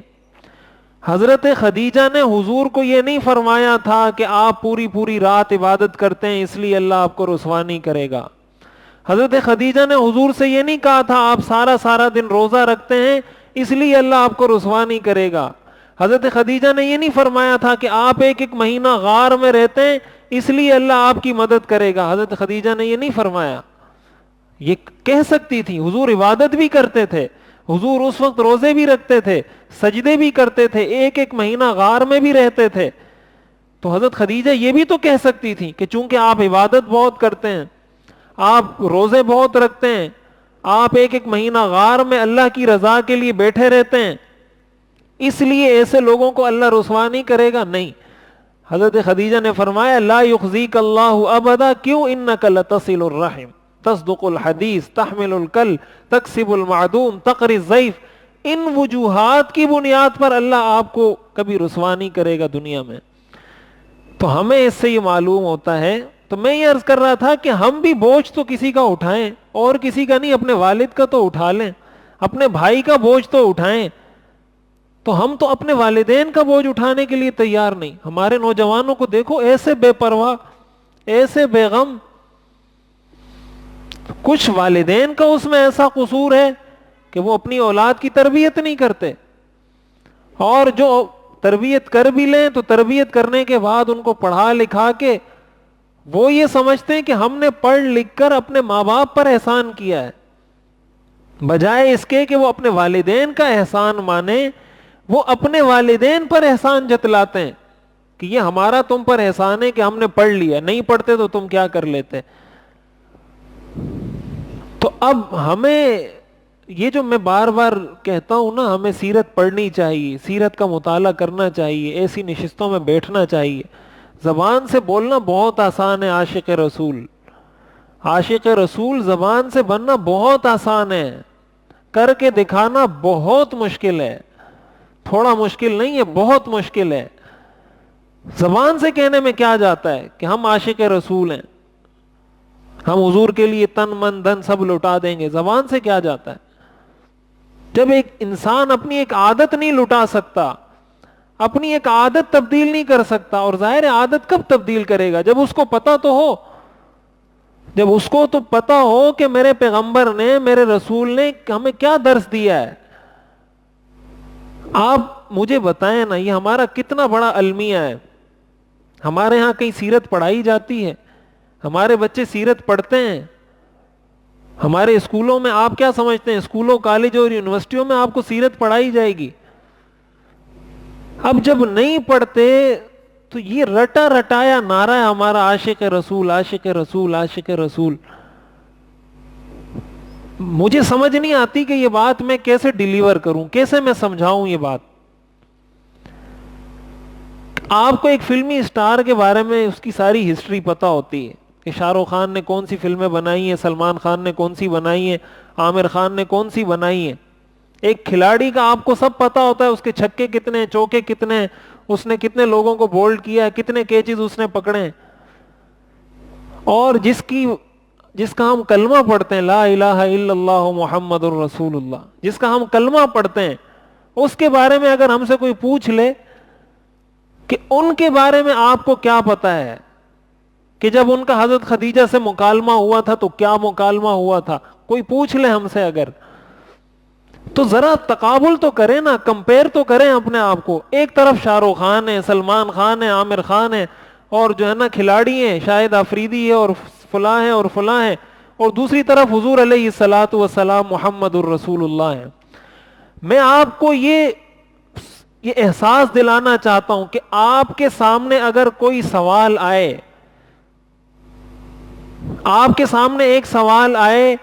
A: حضرت خدیجہ نے حضور کو یہ نہیں فرمایا تھا کہ آپ پوری پوری رات عبادت کرتے ہیں اس لیے اللہ آپ کو رسوا نہیں کرے گا. حضرت خدیجہ نے حضور سے یہ نہیں کہا تھا آپ سارا سارا دن روزہ رکھتے ہیں اس لیے اللہ آپ کو رسوا نہیں کرے گا. حضرت خدیجہ نے یہ نہیں فرمایا تھا کہ آپ ایک ایک مہینہ غار میں رہتے ہیں اس لیے اللہ آپ کی مدد کرے گا. حضرت خدیجہ نے یہ نہیں فرمایا. یہ کہہ سکتی تھی, حضور عبادت بھی کرتے تھے, حضور اس وقت روزے بھی رکھتے تھے, سجدے بھی کرتے تھے, ایک ایک مہینہ غار میں بھی رہتے تھے. تو حضرت خدیجہ یہ بھی تو کہہ سکتی تھی کہ چونکہ آپ عبادت بہت کرتے ہیں, آپ روزے بہت رکھتے ہیں, آپ ایک ایک مہینہ غار میں اللہ کی رضا کے لیے بیٹھے رہتے ہیں, اس لیے ایسے لوگوں کو اللہ رسوا نہیں کرے گا. نہیں, حضرت خدیجہ نے فرمایا لا یخزیک اللہ ابدا, کیوں, انک لتصل الرحم تصدق الحدیث تحمل الکل تکسب المعدوم تقری الضیف. ان وجوہات کی بنیاد پر اللہ آپ کو کبھی رسوا نہیں کرے گا دنیا میں. تو ہمیں اس سے یہ معلوم ہوتا ہے. تو میں یہ عرض کر رہا تھا کہ ہم بھی بوجھ تو کسی کا اٹھائیں, اور کسی کا نہیں, اپنے والد کا تو اٹھا لیں, اپنے بھائی کا بوجھ تو اٹھائیں. تو ہم تو اپنے والدین کا بوجھ اٹھانے کے لیے تیار نہیں. ہمارے نوجوانوں کو دیکھو, ایسے بے پرواہ, ایسے بے غم. کچھ والدین کا اس میں ایسا قصور ہے کہ وہ اپنی اولاد کی تربیت نہیں کرتے, اور جو تربیت کر بھی لیں تو تربیت کرنے کے بعد ان کو پڑھا لکھا کے وہ یہ سمجھتے ہیں کہ ہم نے پڑھ لکھ کر اپنے ماں باپ پر احسان کیا ہے, بجائے اس کے کہ وہ اپنے والدین کا احسان مانے. وہ اپنے والدین پر احسان جتلاتے ہیں کہ یہ ہمارا تم پر احسان ہے کہ ہم نے پڑھ لیا, نہیں پڑھتے تو تم کیا کر لیتے. تو اب ہمیں یہ جو میں بار بار کہتا ہوں نا, ہمیں سیرت پڑھنی چاہیے, سیرت کا مطالعہ کرنا چاہیے, ایسی نشستوں میں بیٹھنا چاہیے. زبان سے بولنا بہت آسان ہے, عاشق رسول, عاشق رسول زبان سے بننا بہت آسان ہے, کر کے دکھانا بہت مشکل ہے. تھوڑا مشکل نہیں ہے, بہت مشکل ہے. زبان سے کہنے میں کیا جاتا ہے کہ ہم عاشق رسول ہیں, ہم حضور کے لیے تن من دھن سب لٹا دیں گے. زبان سے کیا جاتا ہے؟ جب ایک انسان اپنی ایک عادت نہیں لٹا سکتا, اپنی ایک عادت تبدیل نہیں کر سکتا, اور ظاہر عادت کب تبدیل کرے گا؟ جب اس کو پتا تو ہو, جب اس کو تو پتا ہو کہ میرے پیغمبر نے, میرے رسول نے ہمیں کیا درس دیا ہے. آپ مجھے بتائیں نا, یہ ہمارا کتنا بڑا المیہ ہے. ہمارے ہاں کہیں سیرت پڑھائی جاتی ہے؟ ہمارے بچے سیرت پڑھتے ہیں؟ ہمارے اسکولوں میں آپ کیا سمجھتے ہیں, اسکولوں کالج اور یونیورسٹیوں میں آپ کو سیرت پڑھائی جائے گی؟ اب جب نہیں پڑھتے تو یہ رٹا رٹایا نعرہ ہے ہمارا, عاشق رسول عاشق رسول عاشق رسول. مجھے سمجھ نہیں آتی کہ یہ بات میں کیسے ڈیلیور کروں, کیسے میں سمجھاؤں یہ بات. آپ کو ایک فلمی اسٹار کے بارے میں اس کی ساری ہسٹری پتا ہوتی ہے کہ شاہ رخ خان نے کون سی فلمیں بنائی ہیں, سلمان خان نے کون سی بنائی ہیں, عامر خان نے کون سی بنائی ہیں. ایک کھلاڑی کا آپ کو سب پتا ہوتا ہے, اس کے چھکے کتنے, چوکے کتنے, اس نے کتنے لوگوں کو بولڈ کیا ہے, کتنے کیچز اس نے پکڑے. اور جس کا ہم کلمہ پڑھتے ہیں, لا الہ الا اللہ محمد الرسول اللہ, جس کا ہم کلمہ پڑھتے ہیں, اس کے بارے میں اگر ہم سے کوئی پوچھ لے کہ ان کے بارے میں آپ کو کیا پتا ہے, کہ جب ان کا حضرت خدیجہ سے مکالمہ ہوا تھا تو کیا مکالمہ ہوا تھا, کوئی پوچھ لے ہم سے اگر, تو ذرا تقابل تو کریں نا, کمپیر تو کریں اپنے آپ کو. ایک طرف شاہ رخ خان ہے, سلمان خان ہے, عامر خان ہے, اور جو ہے نا کھلاڑی ہیں, شاہد آفریدی ہے, اور فلاں ہیں اور فلاں ہیں, اور دوسری طرف حضور علیہ الصلوۃ والسلام محمد الرسول اللہ ہے. میں آپ کو یہ احساس دلانا چاہتا ہوں کہ آپ کے سامنے اگر کوئی سوال آئے, آپ کے سامنے ایک سوال آئے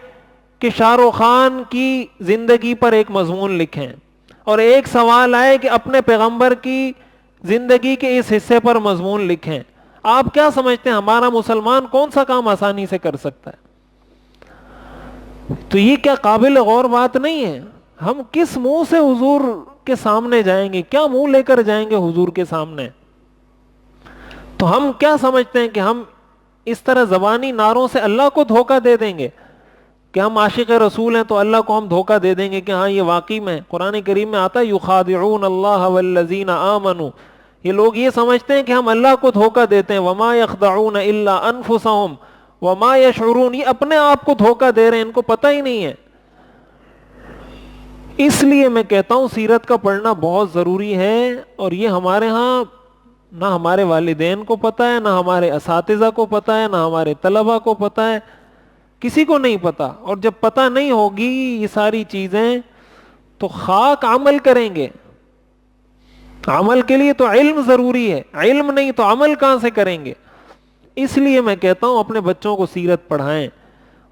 A: کہ شاہ رخ خان کی زندگی پر ایک مضمون لکھیں, اور ایک سوال آئے کہ اپنے پیغمبر کی زندگی کے اس حصے پر مضمون لکھیں, آپ کیا سمجھتے ہیں ہمارا مسلمان کون سا کام آسانی سے کر سکتا ہے؟ تو یہ کیا قابل غور بات نہیں ہے؟ ہم کس منہ سے حضور کے سامنے جائیں گے, کیا منہ لے کر جائیں گے حضور کے سامنے؟ تو ہم کیا سمجھتے ہیں کہ ہم اس طرح زبانی نعروں سے اللہ کو دھوکہ دے دیں گے کہ ہم عاشق رسول ہیں تو اللہ کو ہم دھوکہ دے دیں گے کہ ہاں یہ واقعی میں. قرآن کریم میں آتا ہے یخادعون اللہ والذین آمنوا, یہ لوگ یہ سمجھتے ہیں کہ ہم اللہ کو دھوکہ دیتے ہیں. وما یخدعون الا انفسهم وما یشعرون, یہ اپنے آپ کو دھوکہ دے رہے ہیں, ان کو پتہ ہی نہیں ہے. اس لیے میں کہتا ہوں سیرت کا پڑھنا بہت ضروری ہے, اور یہ ہمارے ہاں نہ ہمارے والدین کو پتہ ہے, نہ ہمارے اساتذہ کو پتہ ہے, نہ ہمارے طلبہ کو پتہ ہے, کسی کو نہیں پتا. اور جب پتہ نہیں ہوگی یہ ساری چیزیں تو خاک عمل کریں گے. عمل کے لیے تو علم ضروری ہے, علم نہیں تو عمل کہاں سے کریں گے. اس لیے میں کہتا ہوں اپنے بچوں کو سیرت پڑھائیں,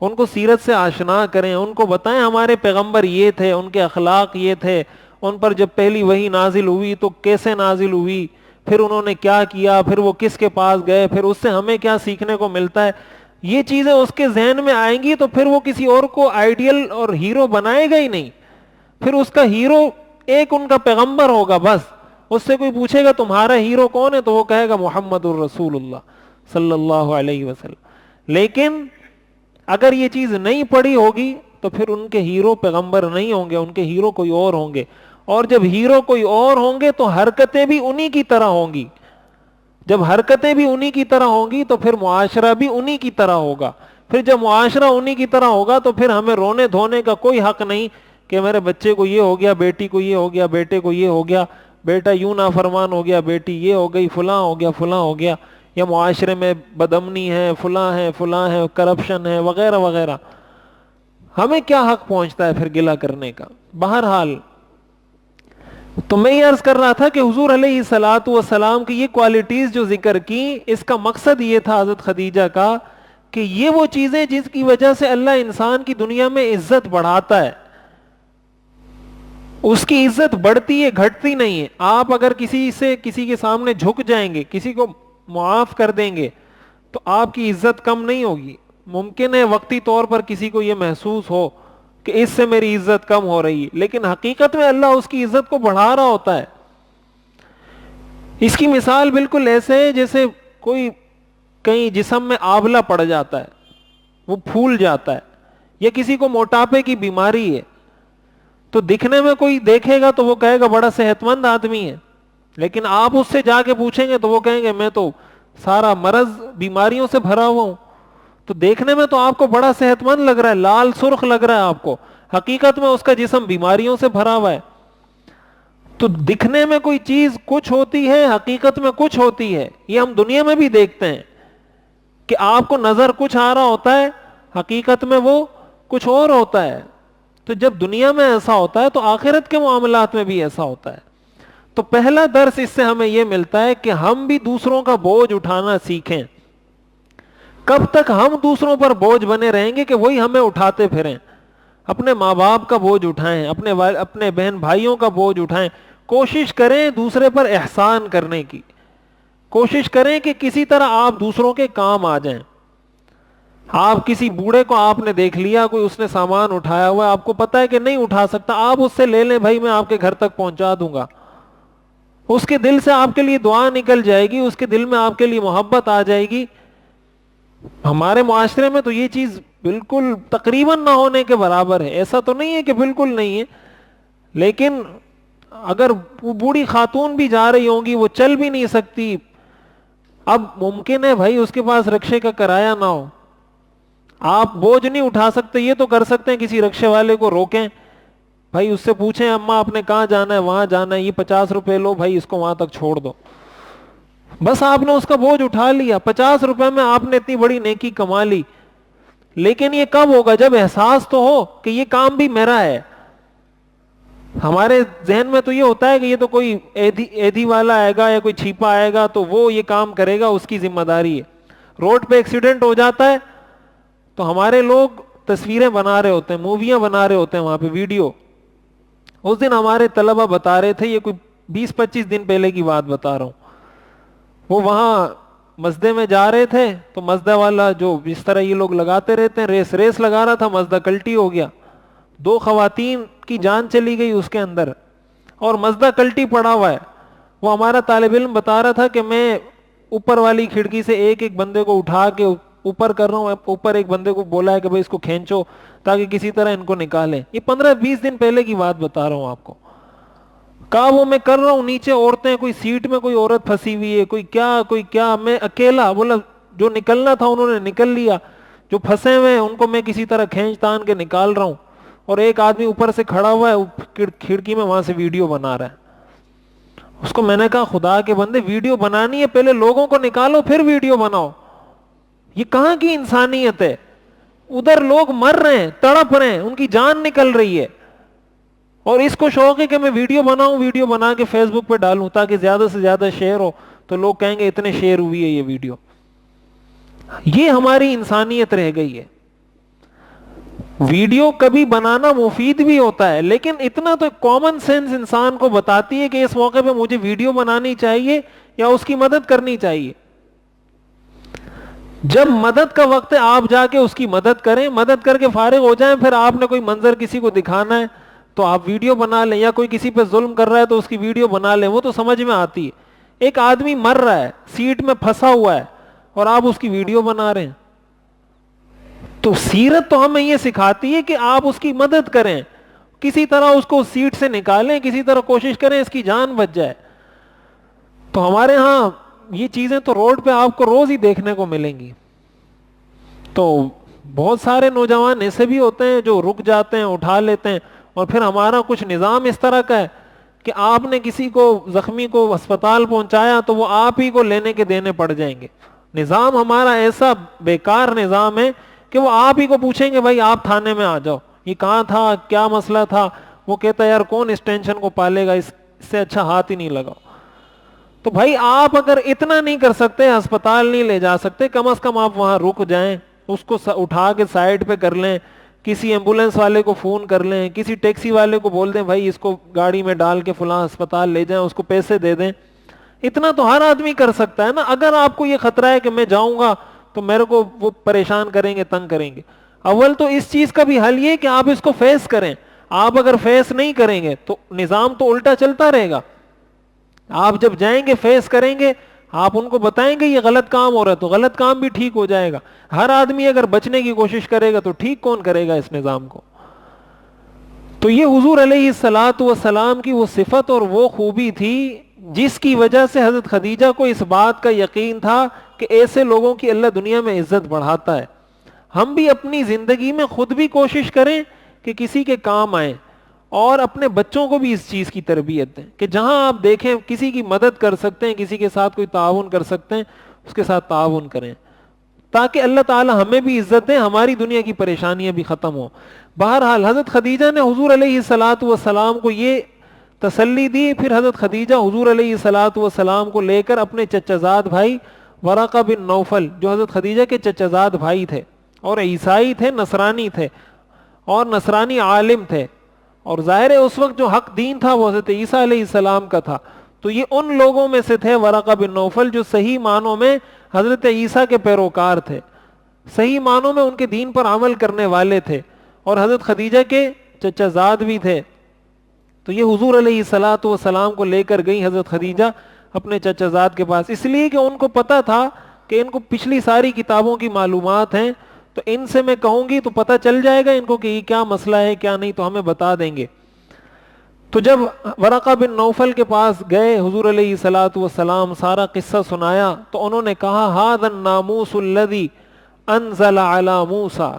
A: ان کو سیرت سے آشنا کریں, ان کو بتائیں ہمارے پیغمبر یہ تھے, ان کے اخلاق یہ تھے, ان پر جب پہلی وحی نازل ہوئی تو کیسے نازل ہوئی, پھر انہوں نے کیا کیا, پھر وہ کس کے پاس گئے, پھر اس سے ہمیں کیا سیکھنے کو ملتا ہے. یہ چیزیں اس کے ذہن میں آئیں گی تو پھر وہ کسی اور کو آئیڈیل اور ہیرو بنائے گا ہی نہیں. پھر اس کا ہیرو ایک ان کا پیغمبر ہوگا بس. اس سے کوئی پوچھے گا تمہارا ہیرو کون ہے تو وہ کہے گا محمد الرسول اللہ صلی اللہ علیہ وسلم. لیکن اگر یہ چیز نہیں پڑی ہوگی تو پھر ان کے ہیرو پیغمبر نہیں ہوں گے, ان کے ہیرو کوئی اور ہوں گے. اور جب ہیرو کوئی اور ہوں گے تو حرکتیں بھی انہی کی طرح ہوں گی. جب حرکتیں بھی انہی کی طرح ہوں گی تو پھر معاشرہ بھی انہی کی طرح ہوگا. پھر جب معاشرہ انہی کی طرح ہوگا تو پھر ہمیں رونے دھونے کا کوئی حق نہیں کہ میرے بچے کو یہ ہو گیا, بیٹی کو یہ ہو گیا, بیٹے کو یہ ہو گیا, بیٹا یوں نافرمان ہو گیا, بیٹی یہ ہو گئی, فلاں ہو گیا, فلاں ہو گیا, یا معاشرے میں بدامنی ہے, فلاں ہے, کرپشن ہے, وغیرہ وغیرہ. ہمیں کیا حق پہنچتا ہے پھر گلہ کرنے کا. بہرحال تو میں یہ عرض کر رہا تھا کہ حضور علیہ الصلوۃ والسلام کی یہ کوالٹیز جو ذکر کی, اس کا مقصد یہ تھا حضرت خدیجہ کا کہ یہ وہ چیزیں جس کی وجہ سے اللہ انسان کی دنیا میں عزت بڑھاتا ہے. اس کی عزت بڑھتی ہے, گھٹتی نہیں ہے. آپ اگر کسی کے سامنے جھک جائیں گے, کسی کو معاف کر دیں گے تو آپ کی عزت کم نہیں ہوگی. ممکن ہے وقتی طور پر کسی کو یہ محسوس ہو کہ اس سے میری عزت کم ہو رہی ہے, لیکن حقیقت میں اللہ اس کی عزت کو بڑھا رہا ہوتا ہے. اس کی مثال بالکل ایسے ہے جیسے کوئی کہیں جسم میں آبلہ پڑ جاتا ہے, وہ پھول جاتا ہے, یا کسی کو موٹاپے کی بیماری ہے تو دکھنے میں کوئی دیکھے گا تو وہ کہے گا بڑا صحت مند آدمی ہے, لیکن آپ اس سے جا کے پوچھیں گے تو وہ کہیں گے میں تو سارا مرض بیماریوں سے بھرا ہوا ہوں. تو دیکھنے میں تو آپ کو بڑا صحت مند لگ رہا ہے, لال سرخ لگ رہا ہے آپ کو, حقیقت میں اس کا جسم بیماریوں سے بھرا ہوا ہے. تو دکھنے میں کوئی چیز کچھ ہوتی ہے, حقیقت میں کچھ ہوتی ہے. یہ ہم دنیا میں بھی دیکھتے ہیں کہ آپ کو نظر کچھ آ رہا ہوتا ہے, حقیقت میں وہ کچھ اور ہوتا ہے. تو جب دنیا میں ایسا ہوتا ہے تو آخرت کے معاملات میں بھی ایسا ہوتا ہے. تو پہلا درس اس سے ہمیں یہ ملتا ہے کہ ہم بھی دوسروں کا بوجھ اٹھانا سیکھیں. کب تک ہم دوسروں پر بوجھ بنے رہیں گے کہ وہی ہمیں اٹھاتے پھریں. اپنے ماں باپ کا بوجھ اٹھائیں, اپنے بہن بھائیوں کا بوجھ اٹھائیں. کوشش کریں دوسرے پر احسان کرنے کی, کوشش کریں کہ کسی طرح آپ دوسروں کے کام آ جائیں. آپ کسی بوڑھے کو آپ نے دیکھ لیا, کوئی اس نے سامان اٹھایا ہوا ہے, آپ کو پتا ہے کہ نہیں اٹھا سکتا, آپ اس سے لے لیں, بھائی میں آپ کے گھر تک پہنچا دوں گا. اس کے دل سے آپ کے لیے دعا نکل جائے گی, اس کے دل میں آپ کے لیے محبت آ جائے گی. ہمارے معاشرے میں تو یہ چیز بالکل تقریباً نہ ہونے کے برابر ہے. ایسا تو نہیں ہے کہ بالکل نہیں ہے, لیکن اگر وہ بوڑھی خاتون بھی جا رہی ہوں گی, وہ چل بھی نہیں سکتی, اب ممکن ہے بھائی اس کے پاس رکشے کا کرایہ نہ ہو, آپ بوجھ نہیں اٹھا سکتے, یہ تو کر سکتے ہیں کسی رکشے والے کو روکیں, بھائی اس سے پوچھیں اماں آپ نے کہاں جانا ہے, وہاں جانا ہے, یہ 50 روپے لو بھائی, اس کو وہاں تک چھوڑ دو. بس آپ نے اس کا بوجھ اٹھا لیا, 50 روپے میں آپ نے اتنی بڑی نیکی کما لی. لیکن یہ کب ہوگا؟ جب احساس تو ہو کہ یہ کام بھی میرا ہے. ہمارے ذہن میں تو یہ ہوتا ہے کہ یہ تو کوئی ایدھی والا آئے گا یا کوئی چھیپا آئے گا تو وہ یہ کام کرے گا, اس کی ذمہ داری ہے. روڈ پہ ایکسیڈنٹ ہو جاتا ہے تو ہمارے لوگ تصویریں بنا رہے ہوتے ہیں, موویاں بنا رہے ہوتے ہیں وہاں پہ ویڈیو. اس دن ہمارے طلبہ بتا رہے تھے, یہ کوئی 20-25 دن پہلے کی بات بتا رہا ہوں, وہ وہاں مسجد میں جا رہے تھے تو مسجد والا جو جس طرح یہ لوگ لگاتے رہتے ہیں ریس لگا رہا تھا, مسجد کلٹی ہو گیا, 2 خواتین کی جان چلی گئی اس کے اندر, اور مسجد کلٹی پڑا ہوا ہے. وہ ہمارا طالب علم بتا رہا تھا کہ میں اوپر والی کھڑکی سے ایک ایک بندے کو اٹھا کے اوپر کر رہا ہوں, اوپر ایک بندے کو بولا ہے کہ بھائی اس کو کھینچو تاکہ کسی طرح ان کو نکالیں. یہ 15-20 دن پہلے کی بات بتا رہا ہوں آپ کو. کہا وہ میں کر رہا ہوں, نیچے عورتیں, کوئی سیٹ میں کوئی عورت پھنسی ہوئی ہے, کوئی کیا, میں اکیلا. بولا جو نکلنا تھا انہوں نے نکل لیا, جو پھنسے ہوئے ہیں ان کو میں کسی طرح کھینچ تان کے نکال رہا ہوں, اور ایک آدمی اوپر سے کھڑا ہوا ہے کھڑکی میں, وہاں سے ویڈیو بنا رہا ہے. اس کو میں نے کہا خدا کے بندے, ویڈیو بنانی ہے پہلے لوگوں کو نکالو پھر ویڈیو بناؤ. یہ کہاں کی انسانیت ہے؟ ادھر لوگ مر رہے ہیں, تڑپ رہے ہیں, ان کی جان نکل رہی ہے, اور اس کو شوق ہے کہ میں ویڈیو بناؤں, ویڈیو بنا کے فیس بک پہ ڈالوں تاکہ زیادہ سے زیادہ شیئر ہو, تو لوگ کہیں گے اتنے شیئر ہوئی ہے یہ ویڈیو. یہ ہماری انسانیت رہ گئی ہے. ویڈیو کبھی بنانا مفید بھی ہوتا ہے, لیکن اتنا تو کامن سینس انسان کو بتاتی ہے کہ اس موقع پہ مجھے ویڈیو بنانی چاہیے یا اس کی مدد کرنی چاہیے. جب مدد کا وقت ہے آپ جا کے اس کی مدد کریں, مدد کر کے فارغ ہو جائیں, پھر آپ نے کوئی منظر کسی کو دکھانا ہے تو آپ ویڈیو بنا لیں, یا کوئی کسی پہ ظلم کر رہا ہے تو اس کی ویڈیو بنا لیں, وہ تو سمجھ میں آتی ہے. ایک آدمی مر رہا ہے, سیٹ میں پھنسا ہوا ہے, اور آپ اس کی ویڈیو بنا رہے ہیں. تو سیرت تو ہمیں یہ سکھاتی ہے کہ آپ اس کی مدد کریں, کسی طرح اس کو سیٹ سے نکالیں, کسی طرح کوشش کریں اس کی جان بچ جائے. تو ہمارے ہاں یہ چیزیں تو روڈ پہ آپ کو روز ہی دیکھنے کو ملیں گی. تو بہت سارے نوجوان ایسے بھی ہوتے ہیں جو رک جاتے ہیں, اٹھا لیتے ہیں, اور پھر ہمارا کچھ نظام اس طرح کا ہے کہ آپ نے کسی کو زخمی کو اسپتال پہنچایا تو وہ آپ ہی کو لینے کے دینے پڑ جائیں گے. نظام ہمارا ایسا بیکار نظام ہے کہ وہ آپ ہی کو پوچھیں گے بھائی آپ تھانے میں آ جاؤ, یہ کہاں تھا, کیا مسئلہ تھا. وہ کہتا ہے یار کون اس ٹینشن کو پالے گا, اس سے اچھا ہاتھ ہی نہیں لگاؤ. تو بھائی آپ اگر اتنا نہیں کر سکتے, ہسپتال نہیں لے جا سکتے, کم از کم آپ وہاں رک جائیں, اس کو اٹھا کے سائڈ پہ کر لیں, کسی ایمبولینس والے کو فون کر لیں, کسی ٹیکسی والے کو بول دیں بھائی اس کو گاڑی میں ڈال کے فلاں ہسپتال لے جائیں, اس کو پیسے دے دیں. اتنا تو ہر آدمی کر سکتا ہے نا. اگر آپ کو یہ خطرہ ہے کہ میں جاؤں گا تو میرے کو وہ پریشان کریں گے, تنگ کریں گے, اول تو اس چیز کا بھی حل یہ کہ آپ اس کو فیس کریں. آپ اگر فیس نہیں کریں گے تو نظام تو الٹا چلتا رہے گا. آپ جب جائیں گے فیس کریں گے, آپ ان کو بتائیں گے یہ غلط کام ہو رہا ہے تو غلط کام بھی ٹھیک ہو جائے گا. ہر آدمی اگر بچنے کی کوشش کرے گا تو ٹھیک کون کرے گا اس نظام کو. تو یہ حضور علیہ الصلوۃ والسلام کی وہ صفت اور وہ خوبی تھی جس کی وجہ سے حضرت خدیجہ کو اس بات کا یقین تھا کہ ایسے لوگوں کی اللہ دنیا میں عزت بڑھاتا ہے. ہم بھی اپنی زندگی میں خود بھی کوشش کریں کہ کسی کے کام آئیں, اور اپنے بچوں کو بھی اس چیز کی تربیت دیں کہ جہاں آپ دیکھیں کسی کی مدد کر سکتے ہیں, کسی کے ساتھ کوئی تعاون کر سکتے ہیں, اس کے ساتھ تعاون کریں, تاکہ اللہ تعالی ہمیں بھی عزت دیں, ہماری دنیا کی پریشانیاں بھی ختم ہوں. بہرحال حضرت خدیجہ نے حضور علیہ الصلوۃ والسلام کو یہ تسلی دی. پھر حضرت خدیجہ حضور علیہ الصلوۃ والسلام کو لے کر اپنے چچا بھائی ورقہ بن نوفل, جو حضرت خدیجہ کے چچا بھائی تھے اور عیسائی تھے, نصرانی تھے, اور نصرانی عالم تھے, اور ظاہر ہے اس وقت جو حق دین تھا وہ حضرت عیسیٰ علیہ السلام کا تھا. تو یہ ان لوگوں میں سے تھے ورقہ بن نوفل جو صحیح معنوں میں حضرت عیسیٰ کے پیروکار تھے, صحیح معنوں میں ان کے دین پر عمل کرنے والے تھے, اور حضرت خدیجہ کے چچا زاد بھی تھے. تو یہ حضور علیہ الصلوۃ والسلام کو لے کر گئی حضرت خدیجہ اپنے چچا زاد کے پاس, اس لیے کہ ان کو پتا تھا کہ ان کو پچھلی ساری کتابوں کی معلومات ہیں, تو ان سے میں کہوں گی تو پتہ چل جائے گا ان کو کہ یہ کیا مسئلہ ہے کیا نہیں, تو ہمیں بتا دیں گے. تو جب ورقہ بن نوفل کے پاس گئے, حضور علیہ الصلوۃ والسلام سارا قصہ سنایا, تو انہوں نے کہا ھذا الناموس الذی انزل علی موسیٰ,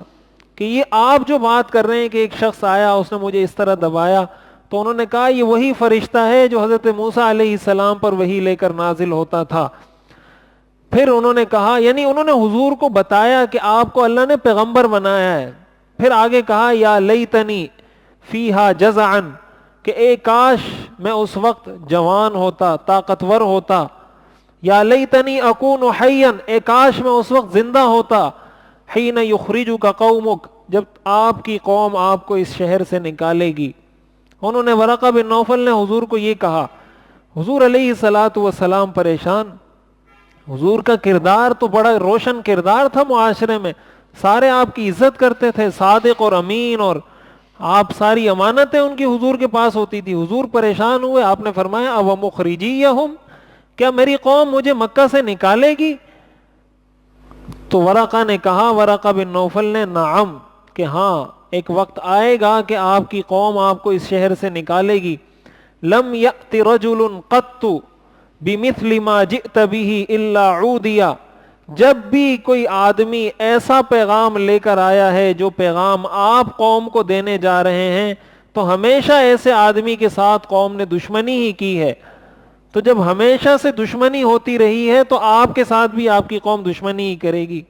A: کہ یہ آپ جو بات کر رہے ہیں کہ ایک شخص آیا اس نے مجھے اس طرح دبایا, تو انہوں نے کہا یہ وہی فرشتہ ہے جو حضرت موسیٰ علیہ السلام پر وحی لے کر نازل ہوتا تھا. پھر انہوں نے کہا, یعنی انہوں نے حضور کو بتایا کہ آپ کو اللہ نے پیغمبر بنایا ہے. پھر آگے کہا یا لیتنی فیہا جزعا, کہ اے کاش میں اس وقت جوان ہوتا, طاقتور ہوتا. یا لیتنی اکون حیا, اے کاش میں اس وقت زندہ ہوتا. حین یخرجک قومک, جب آپ کی قوم آپ کو اس شہر سے نکالے گی. انہوں نے ورقہ بن نوفل نے حضور کو یہ کہا. حضور علیہ الصلوۃ والسلام پریشان. حضور کا کردار تو بڑا روشن کردار تھا معاشرے میں, سارے آپ کی عزت کرتے تھے, صادق اور امین, اور آپ ساری امانتیں ان کی حضور کے پاس ہوتی تھی. حضور پریشان ہوئے, آپ نے فرمایا او مخرجیہم, کیا میری قوم مجھے مکہ سے نکالے گی؟ تو ورقہ نے کہا، ورقہ بن نوفل نے، نعم، کہ ہاں ایک وقت آئے گا کہ آپ کی قوم آپ کو اس شہر سے نکالے گی. لم یأت رجل قط بمثل ما جئت به الا عودیا، جب بھی کوئی آدمی ایسا پیغام لے کر آیا ہے جو پیغام آپ قوم کو دینے جا رہے ہیں، تو ہمیشہ ایسے آدمی کے ساتھ قوم نے دشمنی ہی کی ہے. تو جب ہمیشہ سے دشمنی ہوتی رہی ہے تو آپ کے ساتھ بھی آپ کی قوم دشمنی ہی کرے گی.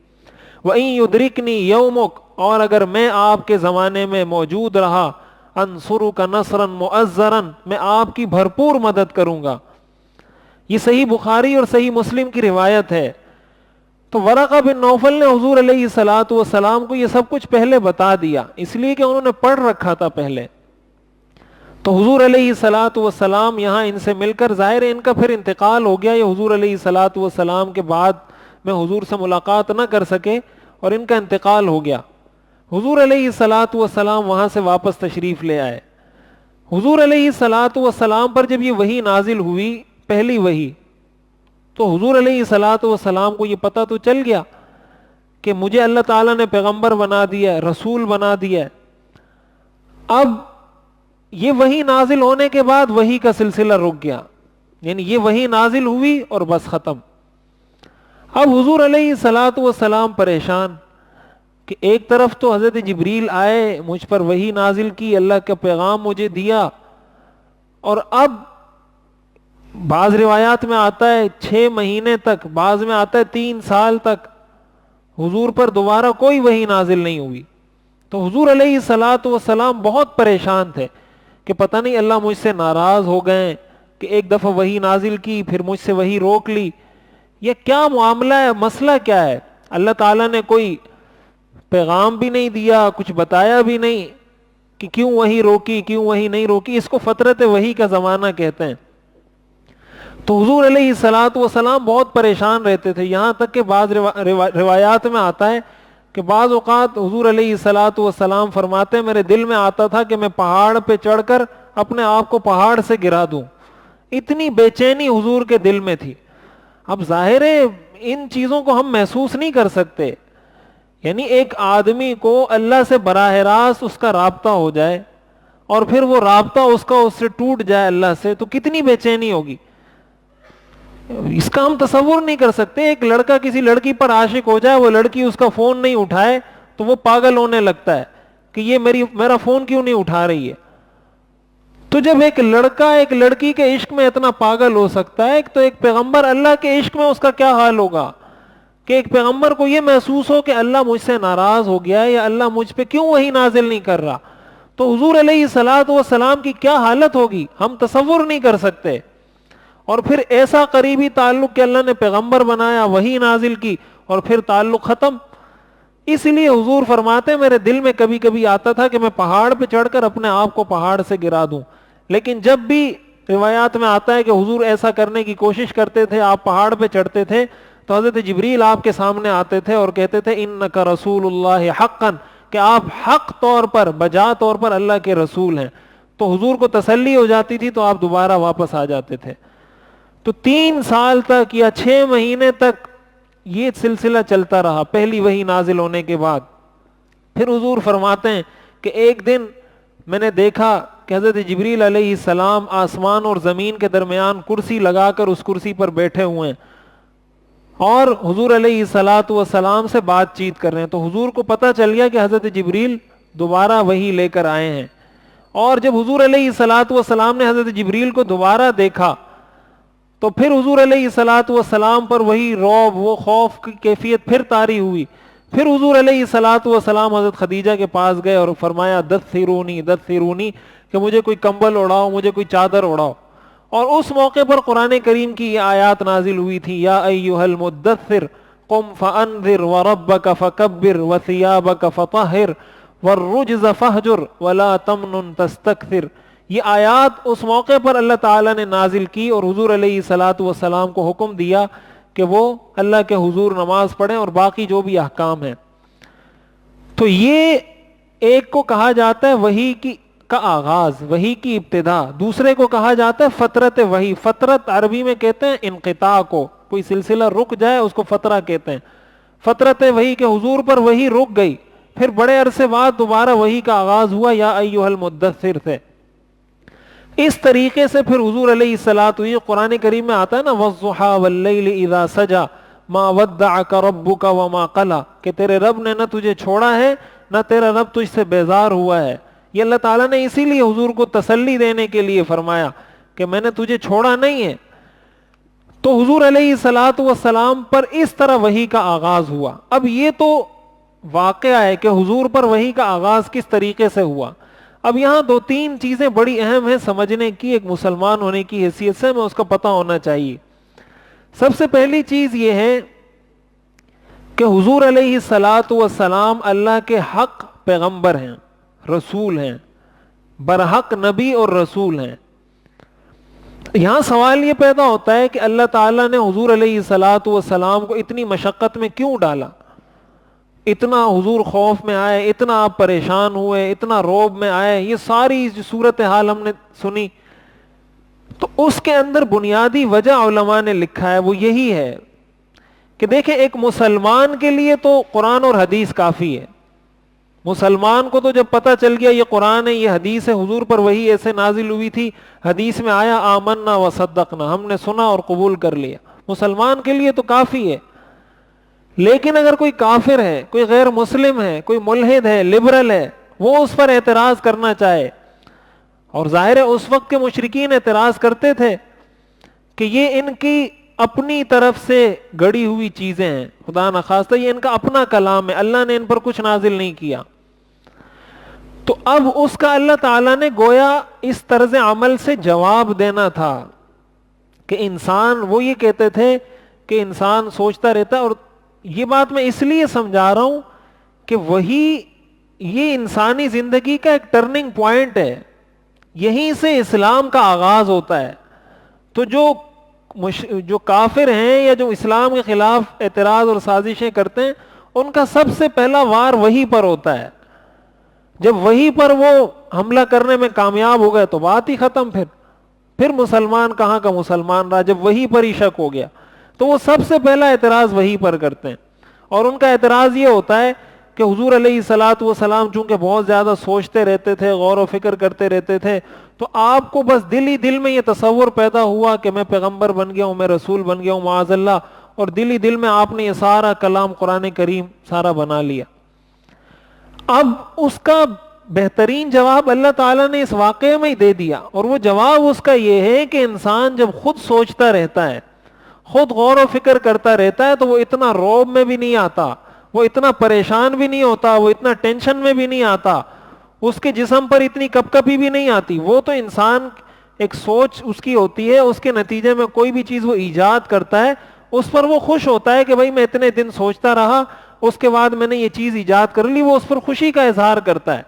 A: وَإِن يُدْرِكْنِي يَوْمُكَ، اور اگر میں آپ کے زمانے میں موجود رہا، انصرک نصرا مؤزرا، میں آپ کی بھرپور مدد کروں گا. یہ صحیح بخاری اور صحیح مسلم کی روایت ہے. تو ورقہ بن نوفل نے حضور علیہ الصلوۃ والسلام کو یہ سب کچھ پہلے بتا دیا، اس لیے کہ انہوں نے پڑھ رکھا تھا پہلے. تو حضور علیہ الصلوۃ والسلام یہاں ان سے مل کر، ظاہر ہے ان کا پھر انتقال ہو گیا، یہ حضور علیہ الصلوۃ والسلام کے بعد میں حضور سے ملاقات نہ کر سکے اور ان کا انتقال ہو گیا. حضور علیہ الصلوۃ والسلام وہاں سے واپس تشریف لے آئے. حضور علیہ الصلوۃ والسلام پر جب یہ وحی نازل ہوئی، پہلی وحی، تو حضور علیہ الصلوۃ والسلام کو یہ پتہ تو چل گیا کہ مجھے اللہ تعالیٰ نے پیغمبر بنا دیا، رسول بنا دیا. اب یہ وحی نازل ہونے کے بعد وحی کا سلسلہ رک گیا، یعنی یہ وحی نازل ہوئی اور بس ختم. اب حضور علیہ الصلوۃ والسلام پریشان کہ ایک طرف تو حضرت جبریل آئے، مجھ پر وحی نازل کی، اللہ کا پیغام مجھے دیا، اور اب بعض روایات میں آتا ہے 6 مہینے تک، بعض میں آتا ہے 3 سال تک حضور پر دوبارہ کوئی وحی نازل نہیں ہوئی. تو حضور علیہ الصلوۃ والسلام بہت پریشان تھے کہ پتہ نہیں اللہ مجھ سے ناراض ہو گئے کہ ایک دفعہ وحی نازل کی پھر مجھ سے وحی روک لی، یہ کیا معاملہ ہے، مسئلہ کیا ہے؟ اللہ تعالیٰ نے کوئی پیغام بھی نہیں دیا، کچھ بتایا بھی نہیں کہ کیوں وحی روکی، کیوں وحی نہیں روکی. اس کو فترت وحی کا زمانہ کہتے ہیں. تو حضور علیہ الصلوۃ والسلام بہت پریشان رہتے تھے، یہاں تک کہ بعض روایات میں آتا ہے کہ بعض اوقات حضور علیہ الصلوۃ والسلام فرماتے ہیں میرے دل میں آتا تھا کہ میں پہاڑ پہ چڑھ کر اپنے آپ کو پہاڑ سے گرا دوں، اتنی بے چینی حضور کے دل میں تھی. اب ظاہر ہے ان چیزوں کو ہم محسوس نہیں کر سکتے، یعنی ایک آدمی کو اللہ سے براہ راست اس کا رابطہ ہو جائے اور پھر وہ رابطہ اس سے ٹوٹ جائے اللہ سے، تو کتنی بے چینی ہوگی، اس کا ہم تصور نہیں کر سکتے. ایک لڑکا کسی لڑکی پر عاشق ہو جائے، وہ لڑکی اس کا فون نہیں اٹھائے تو وہ پاگل ہونے لگتا ہے کہ یہ میرا فون کیوں نہیں اٹھا رہی ہے. تو جب ایک لڑکا ایک لڑکی کے عشق میں اتنا پاگل ہو سکتا ہے تو ایک پیغمبر اللہ کے عشق میں اس کا کیا حال ہوگا کہ ایک پیغمبر کو یہ محسوس ہو کہ اللہ مجھ سے ناراض ہو گیا ہے یا اللہ مجھ پہ کیوں وہی نازل نہیں کر رہا. تو حضور علیہ الصلوۃ والسلام کی کیا حالت ہوگی ہم تصور نہیں کر سکتے. اور پھر ایسا قریبی تعلق کہ اللہ نے پیغمبر بنایا، وحی نازل کی، اور پھر تعلق ختم. اس لیے حضور فرماتے میرے دل میں کبھی کبھی آتا تھا کہ میں پہاڑ پہ چڑھ کر اپنے آپ کو پہاڑ سے گرا دوں. لیکن جب بھی روایات میں آتا ہے کہ حضور ایسا کرنے کی کوشش کرتے تھے، آپ پہاڑ پہ چڑھتے تھے تو حضرت جبریل آپ کے سامنے آتے تھے اور کہتے تھے انک رسول اللہ حقا، کہ آپ حق طور پر، بجا طور پر اللہ کے رسول ہیں. تو حضور کو تسلی ہو جاتی تھی تو آپ دوبارہ واپس آ جاتے تھے. تو 3 سال تک یا 6 مہینے تک یہ سلسلہ چلتا رہا پہلی وحی نازل ہونے کے بعد. پھر حضور فرماتے ہیں کہ ایک دن میں نے دیکھا کہ حضرت جبریل علیہ السلام آسمان اور زمین کے درمیان کرسی لگا کر اس کرسی پر بیٹھے ہوئے ہیں اور حضور علیہ الصلوۃ والسلام سے بات چیت کر رہے ہیں. تو حضور کو پتہ چل گیا کہ حضرت جبریل دوبارہ وحی لے کر آئے ہیں. اور جب حضور علیہ الصلوۃ والسلام نے حضرت جبریل کو دوبارہ دیکھا تو پھر حضور علیہ الصلوۃ والسلام پر وہی رعب، وہ خوف کی کیفیت پھر طاری ہوئی. پھر حضور علیہ الصلوۃ والسلام حضرت خدیجہ کے پاس گئے اور فرمایا دثرونی دثرونی، کہ مجھے کوئی کمبل اڑاؤ، مجھے کوئی چادر اڑاؤ. اور اس موقع پر قرآن کریم کی یہ آیات نازل ہوئی تھی، یا ایھا المدثر قم فانذر وربک فکبر وثیابک فطہر والرجز فہجر ولا تمنن تستکثر. یہ آیات اس موقع پر اللہ تعالیٰ نے نازل کی اور حضور علیہ الصلوۃ والسلام کو حکم دیا کہ وہ اللہ کے حضور نماز پڑھیں اور باقی جو بھی احکام ہیں. تو یہ ایک کو کہا جاتا ہے وحی کی کا آغاز، وحی کی ابتدا. دوسرے کو کہا جاتا ہے فطرت وحی. فطرت عربی میں کہتے ہیں انقطاع کو، کوئی سلسلہ رک جائے اس کو فترہ کہتے ہیں. فطرت وحی کہ حضور پر وحی رک گئی، پھر بڑے عرصے بعد دوبارہ وحی کا آغاز ہوا یا ایھا المدثر سے. اس طریقے سے پھر حضور علیہ الصلوۃ والسلام، قرآن کریم میں آتا ہے نا والضحیٰ واللیل اذا سجا ما ودعک ربک وما قلی، کہ تیرے رب نے نہ تجھے چھوڑا ہے نہ تیرا رب تجھ سے بیزار ہوا ہے. یہ اللہ تعالیٰ نے اسی لیے حضور کو تسلی دینے کے لیے فرمایا کہ میں نے تجھے چھوڑا نہیں ہے. تو حضور علیہ الصلوۃ والسلام پر اس طرح وحی کا آغاز ہوا. اب یہ تو واقعہ ہے کہ حضور پر وحی کا آغاز کس طریقے سے ہوا. اب یہاں دو تین چیزیں بڑی اہم ہیں سمجھنے کی، ایک مسلمان ہونے کی حیثیت سے میں اس کا پتہ ہونا چاہیے. سب سے پہلی چیز یہ ہے کہ حضور علیہ الصلوۃ والسلام اللہ کے حق پیغمبر ہیں، رسول ہیں، برحق نبی اور رسول ہیں. یہاں سوال یہ پیدا ہوتا ہے کہ اللہ تعالیٰ نے حضور علیہ الصلوۃ والسلام کو اتنی مشقت میں کیوں ڈالا؟ اتنا حضور خوف میں آئے، اتنا آپ پریشان ہوئے، اتنا روب میں آئے، یہ ساری جو صورتحال ہم نے سنی. تو اس کے اندر بنیادی وجہ علماء نے لکھا ہے، وہ یہی ہے کہ دیکھیں ایک مسلمان کے لیے تو قرآن اور حدیث کافی ہے. مسلمان کو تو جب پتہ چل گیا یہ قرآن ہے، یہ حدیث ہے، حضور پر وہی ایسے نازل ہوئی تھی، حدیث میں آیا آمنا و صدقنا، ہم نے سنا اور قبول کر لیا، مسلمان کے لیے تو کافی ہے. لیکن اگر کوئی کافر ہے، کوئی غیر مسلم ہے، کوئی ملحد ہے، لبرل ہے، وہ اس پر اعتراض کرنا چاہے، اور ظاہر ہے اس وقت کے مشرکین اعتراض کرتے تھے کہ یہ ان کی اپنی طرف سے گڑی ہوئی چیزیں ہیں، خدا نخواستہ یہ ان کا اپنا کلام ہے، اللہ نے ان پر کچھ نازل نہیں کیا. تو اب اس کا اللہ تعالیٰ نے گویا اس طرز عمل سے جواب دینا تھا کہ انسان، وہ یہ کہتے تھے کہ انسان سوچتا رہتا ہے، اور یہ بات میں اس لیے سمجھا رہا ہوں کہ وہی یہ انسانی زندگی کا ایک ٹرننگ پوائنٹ ہے، یہیں سے اسلام کا آغاز ہوتا ہے. تو جو کافر ہیں یا جو اسلام کے خلاف اعتراض اور سازشیں کرتے ہیں، ان کا سب سے پہلا وار وہی پر ہوتا ہے. جب وہی پر وہ حملہ کرنے میں کامیاب ہو گئے تو بات ہی ختم. پھر مسلمان کہاں کا مسلمان رہا جب وہی پر ہی شک ہو گیا. تو وہ سب سے پہلا اعتراض وہی پر کرتے ہیں، اور ان کا اعتراض یہ ہوتا ہے کہ حضور علیہ الصلوۃ والسلام چونکہ بہت زیادہ سوچتے رہتے تھے، غور و فکر کرتے رہتے تھے، تو آپ کو بس دل ہی دل میں یہ تصور پیدا ہوا کہ میں پیغمبر بن گیا ہوں، میں رسول بن گیا ہوں معاذ اللہ، اور دل ہی دل میں آپ نے یہ سارا کلام قرآن کریم سارا بنا لیا. اب اس کا بہترین جواب اللہ تعالیٰ نے اس واقعے میں ہی دے دیا، اور وہ جواب اس کا یہ ہے کہ انسان جب خود سوچتا رہتا ہے، خود غور و فکر کرتا رہتا ہے، تو وہ اتنا روب میں بھی نہیں آتا، وہ اتنا پریشان بھی نہیں ہوتا، وہ اتنا ٹینشن میں بھی نہیں آتا، اس کے جسم پر اتنی کپ کپی بھی نہیں آتی. وہ تو انسان ایک سوچ اس کی ہوتی ہے، اس کے نتیجے میں کوئی بھی چیز وہ ایجاد کرتا ہے، اس پر وہ خوش ہوتا ہے کہ بھائی میں اتنے دن سوچتا رہا، اس کے بعد میں نے یہ چیز ایجاد کر لی، وہ اس پر خوشی کا اظہار کرتا ہے.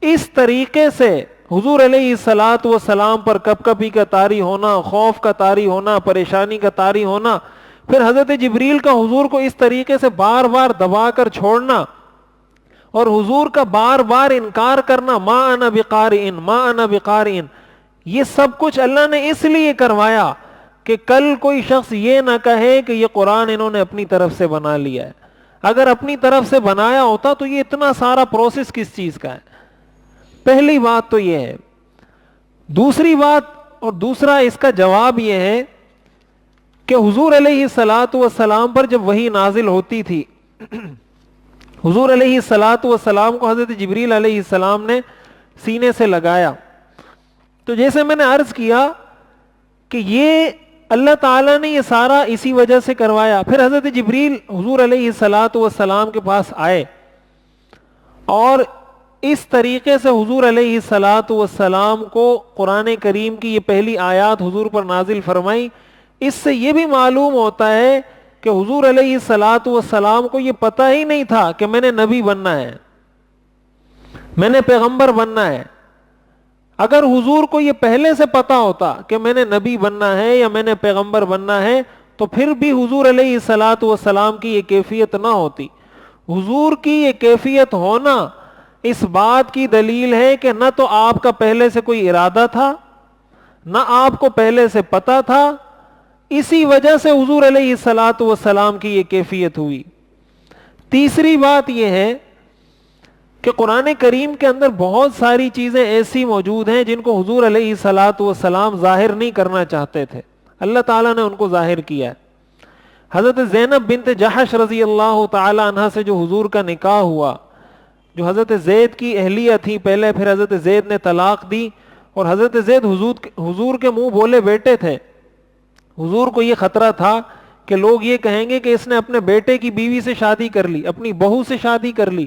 A: اس طریقے سے حضور علیہ الصلوۃ والسلام پر کپ کپی کا طاری ہونا، خوف کا طاری ہونا، پریشانی کا طاری ہونا، پھر حضرت جبریل کا حضور کو اس طریقے سے بار بار دبا کر چھوڑنا، اور حضور کا بار بار انکار کرنا، ما انا بقارئن ما انا بقارئن، یہ سب کچھ اللہ نے اس لیے کروایا کہ کل کوئی شخص یہ نہ کہے کہ یہ قرآن انہوں نے اپنی طرف سے بنا لیا ہے. اگر اپنی طرف سے بنایا ہوتا تو یہ اتنا سارا پروسیس کس چیز کا ہے؟ پہلی بات تو یہ ہے. دوسری بات اور دوسرا اس کا جواب یہ ہے کہ حضور علیہ الصلوۃ والسلام پر جب وحی نازل ہوتی تھی، حضور علیہ الصلوۃ والسلام کو حضرت جبریل علیہ السلام نے سینے سے لگایا. تو جیسے میں نے عرض کیا کہ یہ اللہ تعالیٰ نے یہ سارا اسی وجہ سے کروایا. پھر حضرت جبریل حضور علیہ الصلوۃ والسلام کے پاس آئے، اور اس طریقے سے حضور علیہ الصلوۃ والسلام کو قرآن کریم کی یہ پہلی آیات حضور پر نازل فرمائی. اس سے یہ بھی معلوم ہوتا ہے کہ حضور علیہ الصلوۃ والسلام کو یہ پتہ ہی نہیں تھا کہ میں نے نبی بننا ہے، میں نے پیغمبر بننا ہے. اگر حضور کو یہ پہلے سے پتا ہوتا کہ میں نے نبی بننا ہے یا میں نے پیغمبر بننا ہے، تو پھر بھی حضور علیہ الصلوۃ والسلام کی یہ کیفیت نہ ہوتی. حضور کی یہ کیفیت ہونا اس بات کی دلیل ہے کہ نہ تو آپ کا پہلے سے کوئی ارادہ تھا، نہ آپ کو پہلے سے پتا تھا، اسی وجہ سے حضور علیہ الصلاۃ والسلام کی یہ کیفیت ہوئی۔ تیسری بات یہ ہے کہ قرآن کریم کے اندر بہت ساری چیزیں ایسی موجود ہیں جن کو حضور علیہ الصلاۃ والسلام ظاہر نہیں کرنا چاہتے تھے، اللہ تعالیٰ نے ان کو ظاہر کیا ہے۔ حضرت زینب بنت جحش رضی اللہ تعالی عنہ سے جو حضور کا نکاح ہوا، جو حضرت زید کی اہلیہ تھی پہلے، پھر حضرت زید نے طلاق دی، اور حضرت زید حضور کے منہ بولے بیٹے تھے۔ حضور کو یہ خطرہ تھا کہ لوگ یہ کہیں گے کہ اس نے اپنے بیٹے کی بیوی سے شادی کر لی، اپنی بہو سے شادی کر لی۔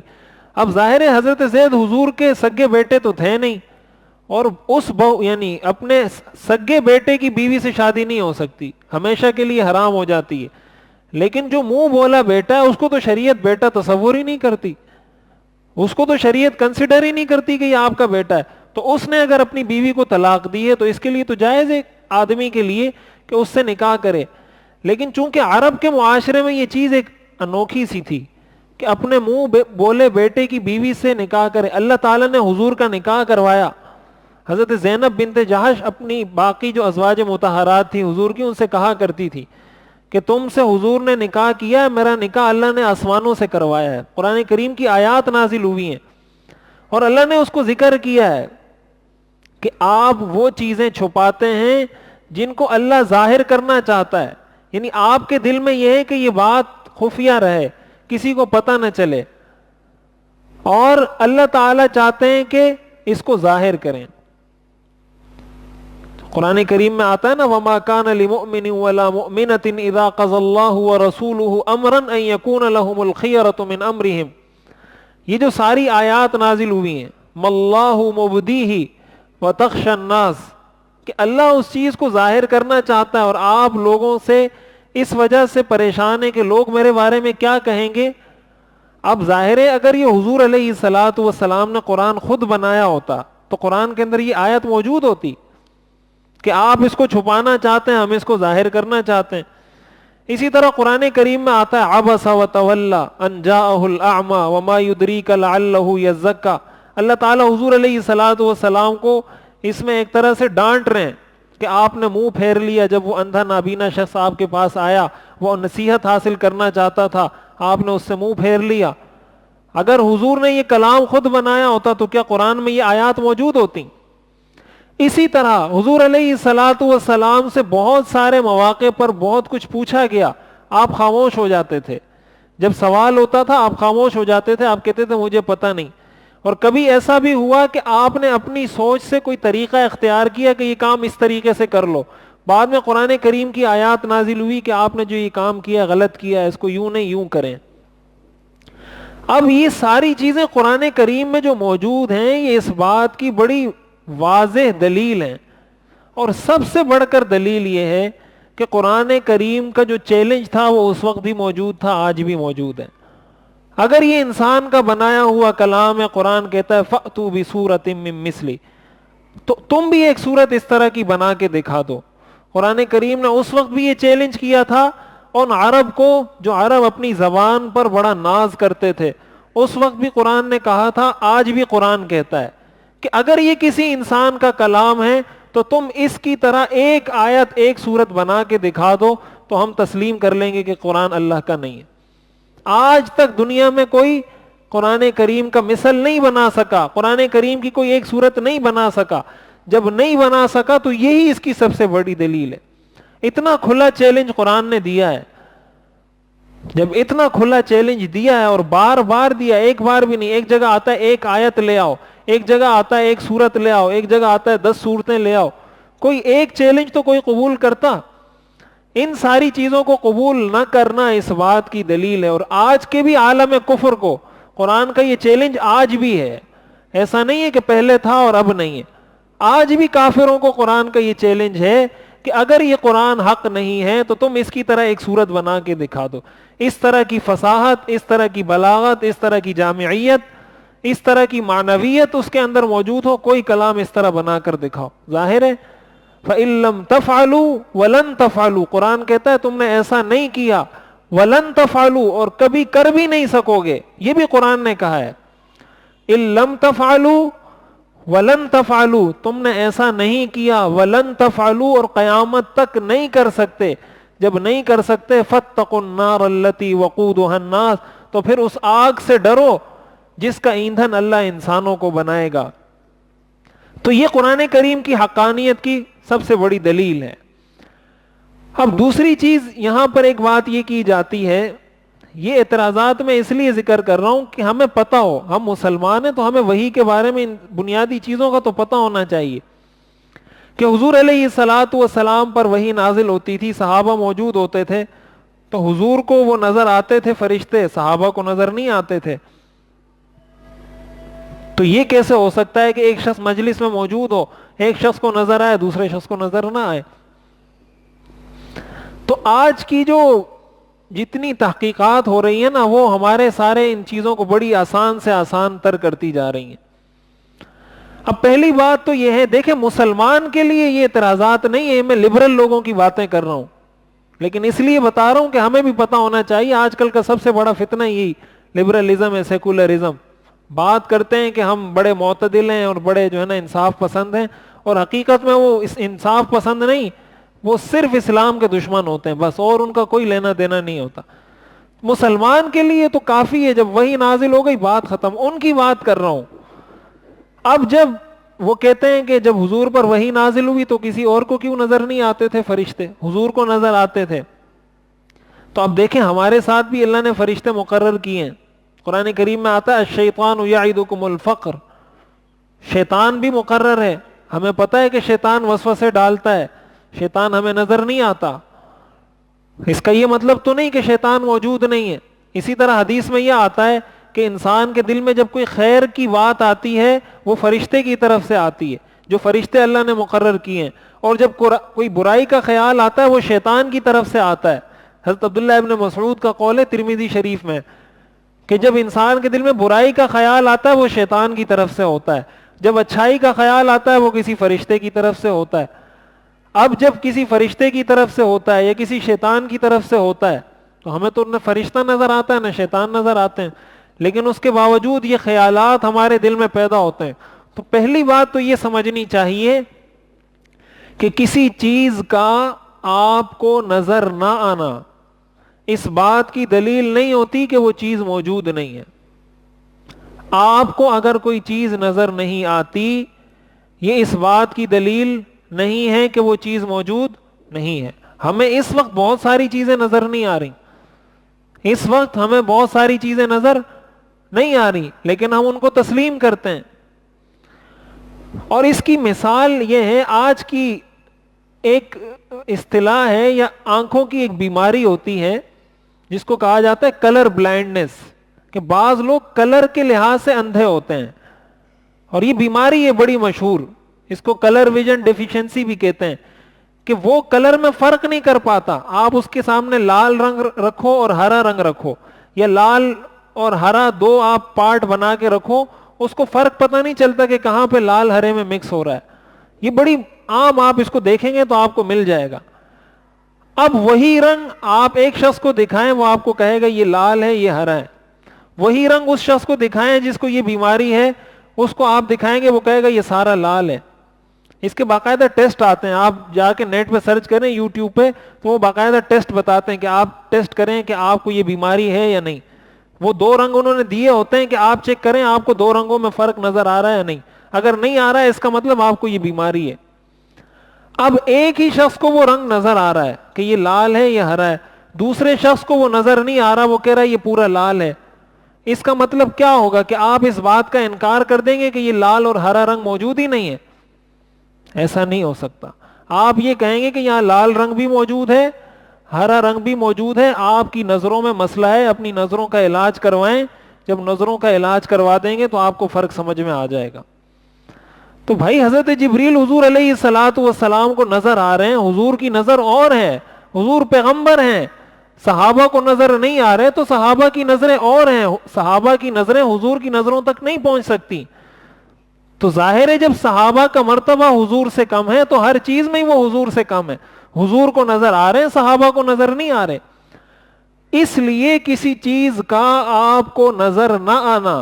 A: اب ظاہر ہے حضرت زید حضور کے سگے بیٹے تو تھے نہیں، اور اس بہو یعنی اپنے سگے بیٹے کی بیوی سے شادی نہیں ہو سکتی، ہمیشہ کے لیے حرام ہو جاتی ہے۔ لیکن جو منہ بولا بیٹا ہے اس کو تو شریعت بیٹا تصور ہی نہیں کرتی، اس کو تو شریعت کنسیڈر ہی نہیں کرتی کہ یہ آپ کا بیٹا ہے۔ تو اس نے اگر اپنی بیوی کو طلاق دی ہے تو اس کے لیے تو جائز ہے آدمی کے لیے کہ اس سے نکاح کرے۔ لیکن چونکہ عرب کے معاشرے میں یہ چیز ایک انوکھی سی تھی کہ اپنے منہ بولے بیٹے کی بیوی سے نکاح کرے، اللہ تعالیٰ نے حضور کا نکاح کروایا۔ حضرت زینب بنت جحش اپنی باقی جو ازواج مطہرات تھی حضور کی، ان سے کہا کرتی تھی کہ تم سے حضور نے نکاح کیا ہے، میرا نکاح اللہ نے آسمانوں سے کروایا ہے۔ قرآن کریم کی آیات نازل ہوئی ہیں اور اللہ نے اس کو ذکر کیا ہے کہ آپ وہ چیزیں چھپاتے ہیں جن کو اللہ ظاہر کرنا چاہتا ہے، یعنی آپ کے دل میں یہ ہے کہ یہ بات خفیہ رہے، کسی کو پتہ نہ چلے، اور اللہ تعالیٰ چاہتے ہیں کہ اس کو ظاہر کریں۔ قرآن کریم میں آتا ہے نا وَمَا كَانَ لِمُؤْمِنٍ وَلَا مُؤْمِنَةٍ إِذَا قَضَى اللَّهُ وَرَسُولُهُ أَمْرًا أَن يَكُونَ لَهُمُ الْخِيَرَةُ مِنْ أَمْرِهِمْ، یہ جو ساری آیات نازل ہوئی ہیں مَا اللَّهُ مُبْدِيهِ وَتَخْشَى النَّاسَ، کہ اللہ اس چیز کو ظاہر کرنا چاہتا ہے اور آپ لوگوں سے اس وجہ سے پریشان ہے کہ لوگ میرے بارے میں کیا کہیں گے۔ اب ظاہر ہے اگر یہ حضور علیہ الصلاۃ والسلام نے قرآن خود بنایا ہوتا تو قرآن کے اندر یہ آیت موجود ہوتی کہ آپ اس کو چھپانا چاہتے ہیں، ہم اس کو ظاہر کرنا چاہتے ہیں۔ اسی طرح قرآن کریم میں آتا ہے عبس وتولی ان جاءہ الاعمی وما یدریک لعلہ یزکا، اللہ تعالیٰ حضور علیہ الصلاۃ والسلام کو اس میں ایک طرح سے ڈانٹ رہے ہیں کہ آپ نے منہ پھیر لیا جب وہ اندھا نابینا شخص آپ کے پاس آیا، وہ نصیحت حاصل کرنا چاہتا تھا، آپ نے اس سے منہ پھیر لیا۔ اگر حضور نے یہ کلام خود بنایا ہوتا تو کیا قرآن میں یہ آیات موجود ہوتی؟ اسی طرح حضور علیہ الصلاۃ والسلام سے بہت سارے مواقع پر بہت کچھ پوچھا گیا، آپ خاموش ہو جاتے تھے، جب سوال ہوتا تھا آپ خاموش ہو جاتے تھے، آپ کہتے تھے مجھے پتہ نہیں۔ اور کبھی ایسا بھی ہوا کہ آپ نے اپنی سوچ سے کوئی طریقہ اختیار کیا کہ یہ کام اس طریقے سے کر لو، بعد میں قرآن کریم کی آیات نازل ہوئی کہ آپ نے جو یہ کام کیا غلط کیا، اس کو یوں نہیں یوں کریں۔ اب یہ ساری چیزیں قرآن کریم میں جو موجود ہیں یہ اس بات کی بڑی واضح دلیل ہیں، اور سب سے بڑھ کر دلیل یہ ہے کہ قرآن کریم کا جو چیلنج تھا وہ اس وقت بھی موجود تھا، آج بھی موجود ہے۔ اگر یہ انسان کا بنایا ہوا کلام ہے، قرآن کہتا ہے فَأْتُوا بِسُورَةٍ مِّن مِّثْلِهِ، تو تم بھی ایک صورت اس طرح کی بنا کے دکھا دو۔ قرآن کریم نے اس وقت بھی یہ چیلنج کیا تھا ان عرب کو، جو عرب اپنی زبان پر بڑا ناز کرتے تھے، اس وقت بھی قرآن نے کہا تھا، آج بھی قرآن کہتا ہے کہ اگر یہ کسی انسان کا کلام ہے تو تم اس کی طرح ایک آیت ایک صورت بنا کے دکھا دو تو ہم تسلیم کر لیں گے کہ قرآن اللہ کا نہیں ہے۔ آج تک دنیا میں کوئی قرآن کریم کا مثل نہیں بنا سکا، قرآن کریم کی کوئی ایک صورت نہیں بنا سکا۔ جب نہیں بنا سکا تو یہی اس کی سب سے بڑی دلیل ہے۔ اتنا کھلا چیلنج قرآن نے دیا ہے، جب اتنا کھلا چیلنج دیا ہے اور بار بار دیا، ایک بار بھی نہیں، ایک جگہ آتا ہے ایک آیت لے آؤ، ایک جگہ آتا ہے ایک سورت لے آؤ، ایک جگہ آتا ہے 10 سورتیں لے آؤ، کوئی ایک چیلنج تو کوئی قبول کرتا؟ ان ساری چیزوں کو قبول نہ کرنا اس بات کی دلیل ہے۔ اور آج کے بھی عالم کفر کو قرآن کا یہ چیلنج آج بھی ہے، ایسا نہیں ہے کہ پہلے تھا اور اب نہیں ہے، آج بھی کافروں کو قرآن کا یہ چیلنج ہے کہ اگر یہ قرآن حق نہیں ہے تو تم اس کی طرح ایک صورت بنا کے دکھا دو، اس طرح کی فصاحت، اس طرح کی بلاغت، اس طرح کی جامعیت، اس طرح کی معنویت اس کے اندر موجود ہو، کوئی کلام اس طرح بنا کر دکھاؤ۔ ظاہر ہے فَإِن لَّمْ تَفْعَلُوا وَلَن تَفْعَلُوا، قرآن کہتا ہے تم نے ایسا نہیں کیا، وَلَن تَفْعَلُوا، اور کبھی کر بھی نہیں سکو گے، یہ بھی قرآن نے کہا ہے۔ ان لم تفعلوا ولن تفعلوا، تم نے ایسا نہیں کیا، ولن تفعلوا اور قیامت تک نہیں کر سکتے، جب نہیں کر سکتے فاتقوا النار التي وقودها الناس، تو پھر اس آگ سے ڈرو جس کا ایندھن اللہ انسانوں کو بنائے گا۔ تو یہ قرآن کریم کی حقانیت کی سب سے بڑی دلیل ہے۔ اب دوسری چیز یہاں پر ایک بات یہ کی جاتی ہے، یہ اعتراضات میں اس لیے ذکر کر رہا ہوں کہ ہمیں پتہ ہو، ہم مسلمان ہیں تو ہمیں وحی کے بارے میں ان بنیادی چیزوں کا تو پتہ ہونا چاہیے کہ حضور علیہ الصلاۃ والسلام پر وحی نازل ہوتی تھی، صحابہ موجود ہوتے تھے، تو حضور کو وہ نظر آتے تھے فرشتے، صحابہ کو نظر نہیں آتے تھے۔ تو یہ کیسے ہو سکتا ہے کہ ایک شخص مجلس میں موجود ہو، ایک شخص کو نظر آئے دوسرے شخص کو نظر نہ آئے؟ تو آج کی جو جتنی تحقیقات ہو رہی ہیں نا، وہ ہمارے سارے ان چیزوں کو بڑی آسان سے آسان تر کرتی جا رہی ہیں۔ اب پہلی بات تو یہ ہے، دیکھیں مسلمان کے لیے یہ اعتراضات نہیں ہے، میں لبرل لوگوں کی باتیں کر رہا ہوں، لیکن اس لیے بتا رہا ہوں کہ ہمیں بھی پتہ ہونا چاہیے۔ آج کل کا سب سے بڑا فتنہ یہی لبرلزم ہے، سیکولرزم۔ بات کرتے ہیں کہ ہم بڑے معتدل ہیں اور بڑے جو ہے نا انصاف پسند ہیں، اور حقیقت میں وہ اس انصاف پسند نہیں، وہ صرف اسلام کے دشمن ہوتے ہیں بس، اور ان کا کوئی لینا دینا نہیں ہوتا۔ مسلمان کے لیے تو کافی ہے، جب وہی نازل ہو گئی بات ختم، ان کی بات کر رہا ہوں۔ اب جب وہ کہتے ہیں کہ جب حضور پر وحی نازل ہوئی تو کسی اور کو کیوں نظر نہیں آتے تھے فرشتے، حضور کو نظر آتے تھے، تو اب دیکھیں ہمارے ساتھ بھی اللہ نے فرشتے مقرر کیے ہیں۔ قرآن کریم میں آتا ہے الشیطان یعدکم الفقر، شیطان بھی مقرر ہے، ہمیں پتہ ہے کہ شیطان وسوسے ڈالتا ہے، شیطان ہمیں نظر نہیں آتا، اس کا یہ مطلب تو نہیں کہ شیطان موجود نہیں ہے۔ اسی طرح حدیث میں یہ آتا ہے کہ انسان کے دل میں جب کوئی خیر کی بات آتی ہے وہ فرشتے کی طرف سے آتی ہے، جو فرشتے اللہ نے مقرر کیے ہیں، اور جب کوئی برائی کا خیال آتا ہے وہ شیطان کی طرف سے آتا ہے۔ حضرت عبداللہ ابن مسعود کا قول ہے ترمذی شریف میں کہ جب انسان کے دل میں برائی کا خیال آتا ہے وہ شیطان کی طرف سے ہوتا ہے، جب اچھائی کا خیال آتا ہے وہ کسی فرشتے کی طرف سے ہوتا ہے۔ اب جب کسی فرشتے کی طرف سے ہوتا ہے یا کسی شیطان کی طرف سے ہوتا ہے تو ہمیں تو نہ فرشتہ نظر آتا ہے نہ شیطان نظر آتے ہیں، لیکن اس کے باوجود یہ خیالات ہمارے دل میں پیدا ہوتے ہیں۔ تو پہلی بات تو یہ سمجھنی چاہیے کہ کسی چیز کا آپ کو نظر نہ آنا اس بات کی دلیل نہیں ہوتی کہ وہ چیز موجود نہیں ہے۔ آپ کو اگر کوئی چیز نظر نہیں آتی یہ اس بات کی دلیل نہیں ہے کہ وہ چیز موجود نہیں ہے۔ ہمیں اس وقت بہت ساری چیزیں نظر نہیں آ رہی، اس وقت ہمیں بہت ساری چیزیں نظر نہیں آ رہی، لیکن ہم ان کو تسلیم کرتے ہیں۔ اور اس کی مثال یہ ہے، آج کی ایک اصطلاح ہے یا آنکھوں کی ایک بیماری ہوتی ہے جس کو کہا جاتا ہے کلر بلائنڈنس، کہ بعض لوگ کلر کے لحاظ سے اندھے ہوتے ہیں، اور یہ بیماری ہے بڑی مشہور، اس کو کلر ویژن ڈیفیشنسی بھی کہتے ہیں، کہ وہ کلر میں فرق نہیں کر پاتا۔ آپ اس کے سامنے لال رنگ رکھو اور ہرا رنگ رکھو، یا لال اور ہرا دو آپ پارٹ بنا کے رکھو، اس کو فرق پتہ نہیں چلتا کہ کہاں پہ لال ہرے میں مکس ہو رہا ہے۔ یہ بڑی عام، آپ اس کو دیکھیں گے تو آپ کو مل جائے گا۔ اب وہی رنگ آپ ایک شخص کو دکھائیں وہ آپ کو کہے گا یہ لال ہے یہ ہرا ہے، وہی رنگ اس شخص کو دکھائیں جس کو یہ بیماری ہے، اس کو آپ دکھائیں گے وہ کہے گا یہ سارا لال ہے۔ اس کے باقاعدہ ٹیسٹ آتے ہیں، آپ جا کے نیٹ پہ سرچ کریں یوٹیوب پہ تو وہ باقاعدہ ٹیسٹ بتاتے ہیں کہ آپ ٹیسٹ کریں کہ آپ کو یہ بیماری ہے یا نہیں۔ وہ دو رنگ انہوں نے دیے ہوتے ہیں کہ آپ چیک کریں آپ کو دو رنگوں میں فرق نظر آ رہا ہے یا نہیں، اگر نہیں آ رہا ہے اس کا مطلب آپ کو یہ بیماری ہے۔ اب ایک ہی شخص کو وہ رنگ نظر آ رہا ہے کہ یہ لال ہے یہ ہرا ہے، دوسرے شخص کو وہ نظر نہیں آ رہا، وہ کہہ رہا ہے یہ پورا لال ہے۔ اس کا مطلب کیا ہوگا کہ آپ اس بات کا انکار کر دیں گے کہ یہ لال اور ہرا رنگ موجود ہی نہیں ہے؟ ایسا نہیں ہو سکتا۔ آپ یہ کہیں گے کہ یہاں لال رنگ بھی موجود ہے ہرا رنگ بھی موجود ہے، آپ کی نظروں میں مسئلہ ہے، اپنی نظروں کا علاج کروائیں، جب نظروں کا علاج کروا دیں گے تو آپ کو فرق سمجھ میں آ جائے گا۔ تو بھائی حضرت جبریل حضور علیہ الصلاۃ والسلام کو نظر آ رہے ہیں، حضور کی نظر اور ہے، حضور پیغمبر ہیں، صحابہ کو نظر نہیں آ رہے تو صحابہ کی نظریں اور ہیں، صحابہ کی نظریں حضور کی نظروں تک نہیں پہنچ سکتی۔ تو ظاہر ہے جب صحابہ کا مرتبہ حضور سے کم ہے تو ہر چیز میں ہی وہ حضور سے کم ہے، حضور کو نظر آ رہے ہیں صحابہ کو نظر نہیں آ رہے۔ اس لیے کسی چیز کا آپ کو نظر نہ آنا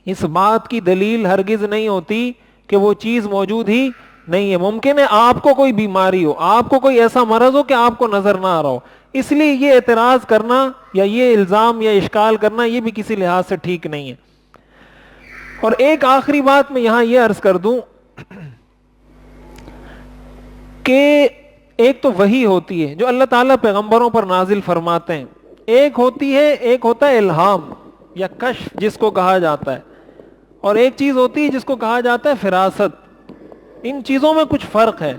A: اس بات کی دلیل ہرگز نہیں ہوتی کہ وہ چیز موجود ہی نہیں ہے. ممکن ہے آپ کو کوئی بیماری ہو, آپ کو کوئی ایسا مرض ہو کہ آپ کو نظر نہ آ رہا ہو, اس لیے یہ اعتراض کرنا یا یہ الزام یا اشکال کرنا یہ بھی کسی لحاظ سے ٹھیک نہیں ہے. اور ایک آخری بات میں یہاں یہ عرض کر دوں کہ ایک تو وحی ہوتی ہے جو اللہ تعالیٰ پیغمبروں پر نازل فرماتے ہیں, ایک ہوتا ہے الہام یا کشف جس کو کہا جاتا ہے, اور ایک چیز ہوتی ہے جس کو کہا جاتا ہے فراست. ان چیزوں میں کچھ فرق ہے.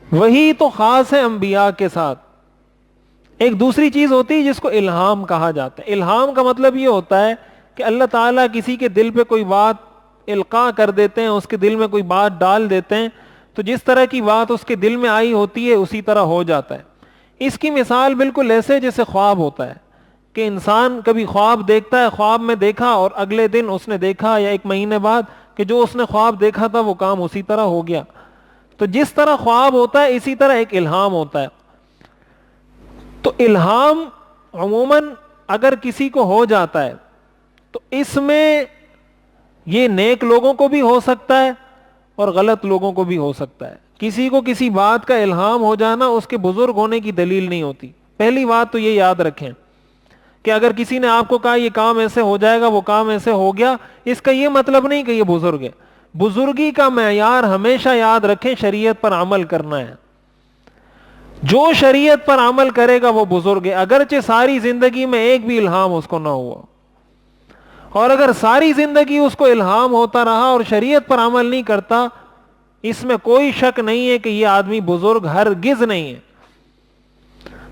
A: وحی تو خاص ہے انبیاء کے ساتھ, ایک دوسری چیز ہوتی ہے جس کو الہام کہا جاتا ہے. الہام کا مطلب یہ ہوتا ہے کہ اللہ تعالیٰ کسی کے دل پہ کوئی بات القاء کر دیتے ہیں, اس کے دل میں کوئی بات ڈال دیتے ہیں, تو جس طرح کی بات اس کے دل میں آئی ہوتی ہے اسی طرح ہو جاتا ہے. اس کی مثال بالکل ایسے جیسے خواب ہوتا ہے کہ انسان کبھی خواب دیکھتا ہے, خواب میں دیکھا اور اگلے دن اس نے دیکھا یا ایک مہینے بعد کہ جو اس نے خواب دیکھا تھا وہ کام اسی طرح ہو گیا. تو جس طرح خواب ہوتا ہے اسی طرح ایک الہام ہوتا ہے. تو الہام عموماً اگر کسی کو ہو جاتا ہے تو اس میں یہ نیک لوگوں کو بھی ہو سکتا ہے اور غلط لوگوں کو بھی ہو سکتا ہے. کسی کو کسی بات کا الہام ہو جانا اس کے بزرگ ہونے کی دلیل نہیں ہوتی. پہلی بات تو یہ یاد رکھیں کہ اگر کسی نے آپ کو کہا یہ کام ایسے ہو جائے گا, وہ کام ایسے ہو گیا, اس کا یہ مطلب نہیں کہ یہ بزرگ ہے. بزرگی کا معیار ہمیشہ یاد رکھیں شریعت پر عمل کرنا ہے. جو شریعت پر عمل کرے گا وہ بزرگ ہے, اگرچہ ساری زندگی میں ایک بھی الہام اس کو نہ ہوا. اور اگر ساری زندگی اس کو الہام ہوتا رہا اور شریعت پر عمل نہیں کرتا, اس میں کوئی شک نہیں ہے کہ یہ آدمی بزرگ ہرگز نہیں ہے.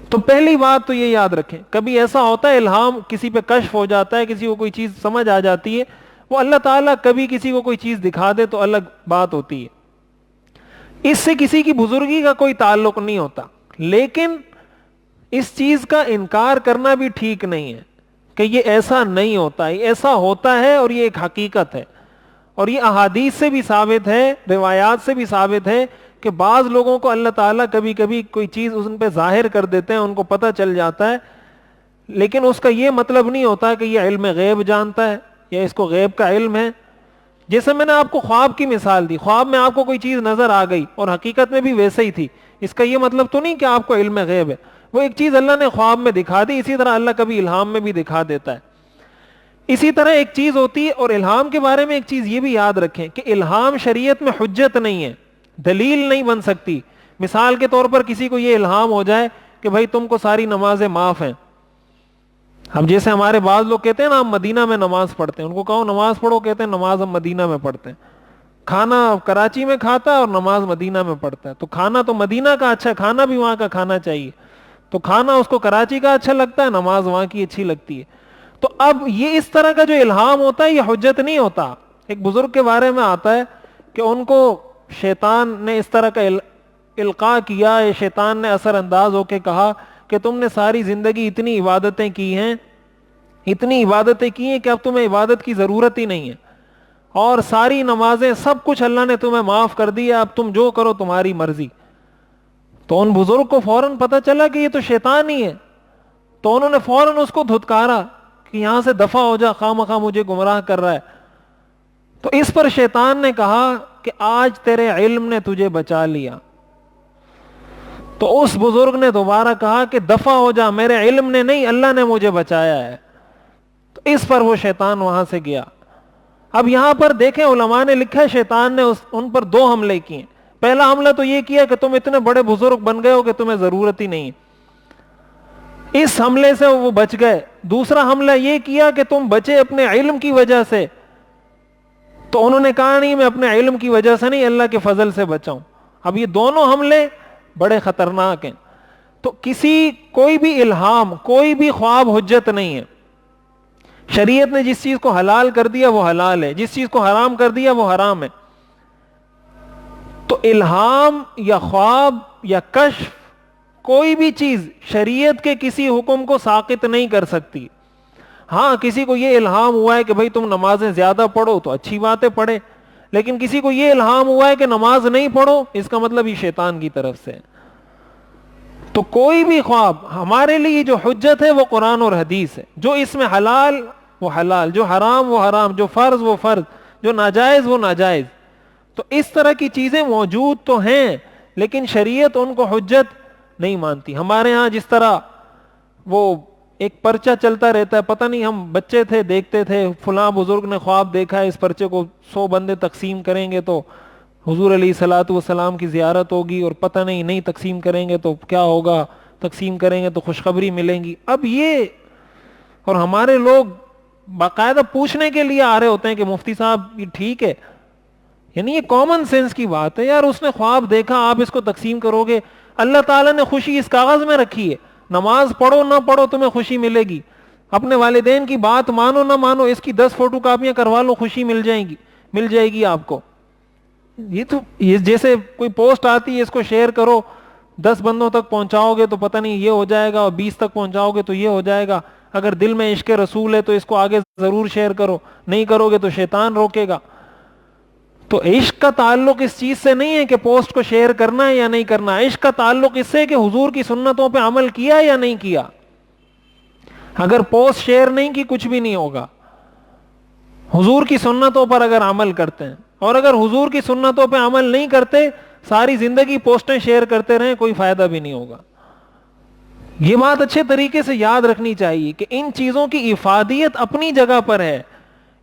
A: تو پہلی بات تو یہ یاد رکھیں, کبھی ایسا ہوتا ہے الہام کسی پہ کشف ہو جاتا ہے, کسی کو کوئی چیز سمجھ آ جاتی ہے, وہ اللہ تعالیٰ کبھی کسی کو کوئی چیز دکھا دے تو الگ بات ہوتی ہے, اس سے کسی کی بزرگی کا کوئی تعلق نہیں ہوتا. لیکن اس چیز کا انکار کرنا بھی ٹھیک نہیں ہے کہ یہ ایسا نہیں ہوتا, یہ ایسا ہوتا ہے اور یہ ایک حقیقت ہے. اور یہ احادیث سے بھی ثابت ہے, روایات سے بھی ثابت ہے کہ بعض لوگوں کو اللہ تعالیٰ کبھی کبھی کوئی چیز ان پہ ظاہر کر دیتے ہیں, ان کو پتہ چل جاتا ہے, لیکن اس کا یہ مطلب نہیں ہوتا کہ یہ علم غیب جانتا ہے یا اس کو غیب کا علم ہے. جیسے میں نے آپ کو خواب کی مثال دی, خواب میں آپ کو کوئی چیز نظر آ گئی اور حقیقت میں بھی ویسے ہی تھی, اس کا یہ مطلب تو نہیں کہ آپ کو علم غیب ہے. وہ ایک چیز اللہ نے خواب میں دکھا دی, اسی طرح اللہ کبھی الہام میں بھی دکھا دیتا ہے. اسی طرح ایک چیز ہوتی ہے, اور الہام کے بارے میں ایک چیز یہ بھی یاد رکھیں کہ الہام شریعت میں حجت نہیں ہے, دلیل نہیں بن سکتی. مثال کے طور پر کسی کو یہ الہام ہو جائے کہ بھائی تم کو ساری نمازیں معاف ہیں. ہم جیسے ہمارے بعض لوگ کہتے ہیں نا ہم مدینہ میں نماز پڑھتے ہیں, ان کو کہو نماز پڑھو, کہتے ہیں نماز ہم مدینہ میں پڑھتے ہیں. کھانا کراچی میں کھاتا ہے اور نماز مدینہ میں پڑھتا ہے. تو کھانا تو مدینہ کا اچھا ہے, کھانا بھی وہاں کا کھانا چاہیے. تو کھانا اس کو کراچی کا اچھا لگتا ہے, نماز وہاں کی اچھی لگتی ہے. تو اب یہ اس طرح کا جو الہام ہوتا ہے یہ حجت نہیں ہوتا. ایک بزرگ کے بارے میں آتا ہے کہ ان کو شیطان نے اس طرح کا القاء کیا, شیطان نے اثر انداز ہو کے کہا کہ تم نے ساری زندگی اتنی عبادتیں کی ہیں, اتنی عبادتیں کی ہیں کہ اب تمہیں عبادت کی ضرورت ہی نہیں ہے, اور ساری نمازیں سب کچھ اللہ نے تمہیں معاف کر دیا, اب تم جو کرو تمہاری مرضی. تو ان بزرگ کو فوراً پتہ چلا کہ یہ تو شیطان ہی ہے, تو انہوں نے فوراً اس کو دھتکارا کہ یہاں سے دفع ہو جا, خواہ مخواہ مجھے گمراہ کر رہا ہے. تو اس پر شیطان نے کہا کہ آج تیرے علم نے تجھے بچا لیا. تو اس بزرگ نے دوبارہ کہا کہ دفع ہو جا, میرے علم نے نہیں اللہ نے مجھے بچایا ہے. تو اس پر وہ شیطان وہاں سے گیا. اب یہاں پر دیکھیں علماء نے لکھا ہے شیطان نے ان پر 2 حملے کیے. پہلا حملہ تو یہ کیا کہ تم اتنے بڑے بزرگ بن گئے ہو کہ تمہیں ضرورت ہی نہیں, اس حملے سے وہ بچ گئے. دوسرا حملہ یہ کیا کہ تم بچے اپنے علم کی وجہ سے, تو انہوں نے کہا نہیں میں اپنے علم کی وجہ سے نہیں, اللہ کے فضل سے بچاؤں. اب یہ دونوں حملے بڑے خطرناک ہیں. تو کوئی بھی الہام, کوئی بھی خواب حجت نہیں ہے. شریعت نے جس چیز کو حلال کر دیا وہ حلال ہے, جس چیز کو حرام کر دیا وہ حرام ہے. تو الہام یا خواب یا کشف, کوئی بھی چیز شریعت کے کسی حکم کو ساقط نہیں کر سکتی. ہاں کسی کو یہ الہام ہوا ہے کہ بھئی تم نمازیں زیادہ پڑھو تو اچھی بات ہے پڑھے, لیکن کسی کو یہ الہام ہوا ہے کہ نماز نہیں پڑھو, اس کا مطلب یہ شیطان کی طرف سے. تو کوئی بھی خواب, ہمارے لیے جو حجت ہے وہ قرآن اور حدیث ہے. جو اس میں حلال وہ حلال، جو حرام وہ حرام، جو فرض وہ فرض، جو ناجائز وہ ناجائز. تو اس طرح کی چیزیں موجود تو ہیں لیکن شریعت ان کو حجت نہیں مانتی. ہمارے ہاں جس طرح وہ ایک پرچہ چلتا رہتا ہے، پتہ نہیں ہم بچے تھے دیکھتے تھے فلاں بزرگ نے خواب دیکھا ہے اس پرچے کو 100 بندے تقسیم کریں گے تو حضور علیہ الصلوۃ والسلام کی زیارت ہوگی، اور پتہ نہیں تقسیم کریں گے تو کیا ہوگا، تقسیم کریں گے تو خوشخبری ملیں گی. اب یہ، اور ہمارے لوگ باقاعدہ پوچھنے کے لیے آ رہے ہوتے ہیں کہ مفتی صاحب یہ ٹھیک ہے. یعنی یہ کامن سینس کی بات ہے یار، اس نے خواب دیکھا آپ اس کو تقسیم کرو گے. اللہ تعالیٰ نے خوشی اس کاغذ میں رکھی ہے، نماز پڑھو نہ پڑھو تمہیں خوشی ملے گی، اپنے والدین کی بات مانو نہ مانو اس کی 10 فوٹو کاپیاں کروا لو خوشی مل جائے گی آپ کو. یہ جیسے کوئی پوسٹ آتی ہے اس کو شیئر کرو، 10 بندوں تک پہنچاؤ گے تو پتہ نہیں یہ ہو جائے گا، اور 20 تک پہنچاؤ گے تو یہ ہو جائے گا. اگر دل میں عشق رسول ہے تو اس کو آگے ضرور شیئر کرو، نہیں کرو گے تو شیطان روکے گا. تو عشق کا تعلق اس چیز سے نہیں ہے کہ پوسٹ کو شیئر کرنا ہے یا نہیں کرنا. عشق کا تعلق اس سے کہ حضور کی سنتوں پہ عمل کیا یا نہیں کیا. اگر پوسٹ شیئر نہیں کی کچھ بھی نہیں ہوگا. حضور کی سنتوں پر اگر عمل کرتے ہیں، اور اگر حضور کی سنتوں پہ عمل نہیں کرتے ساری زندگی پوسٹیں شیئر کرتے رہیں کوئی فائدہ بھی نہیں ہوگا. یہ بات اچھے طریقے سے یاد رکھنی چاہیے کہ ان چیزوں کی افادیت اپنی جگہ پر ہے،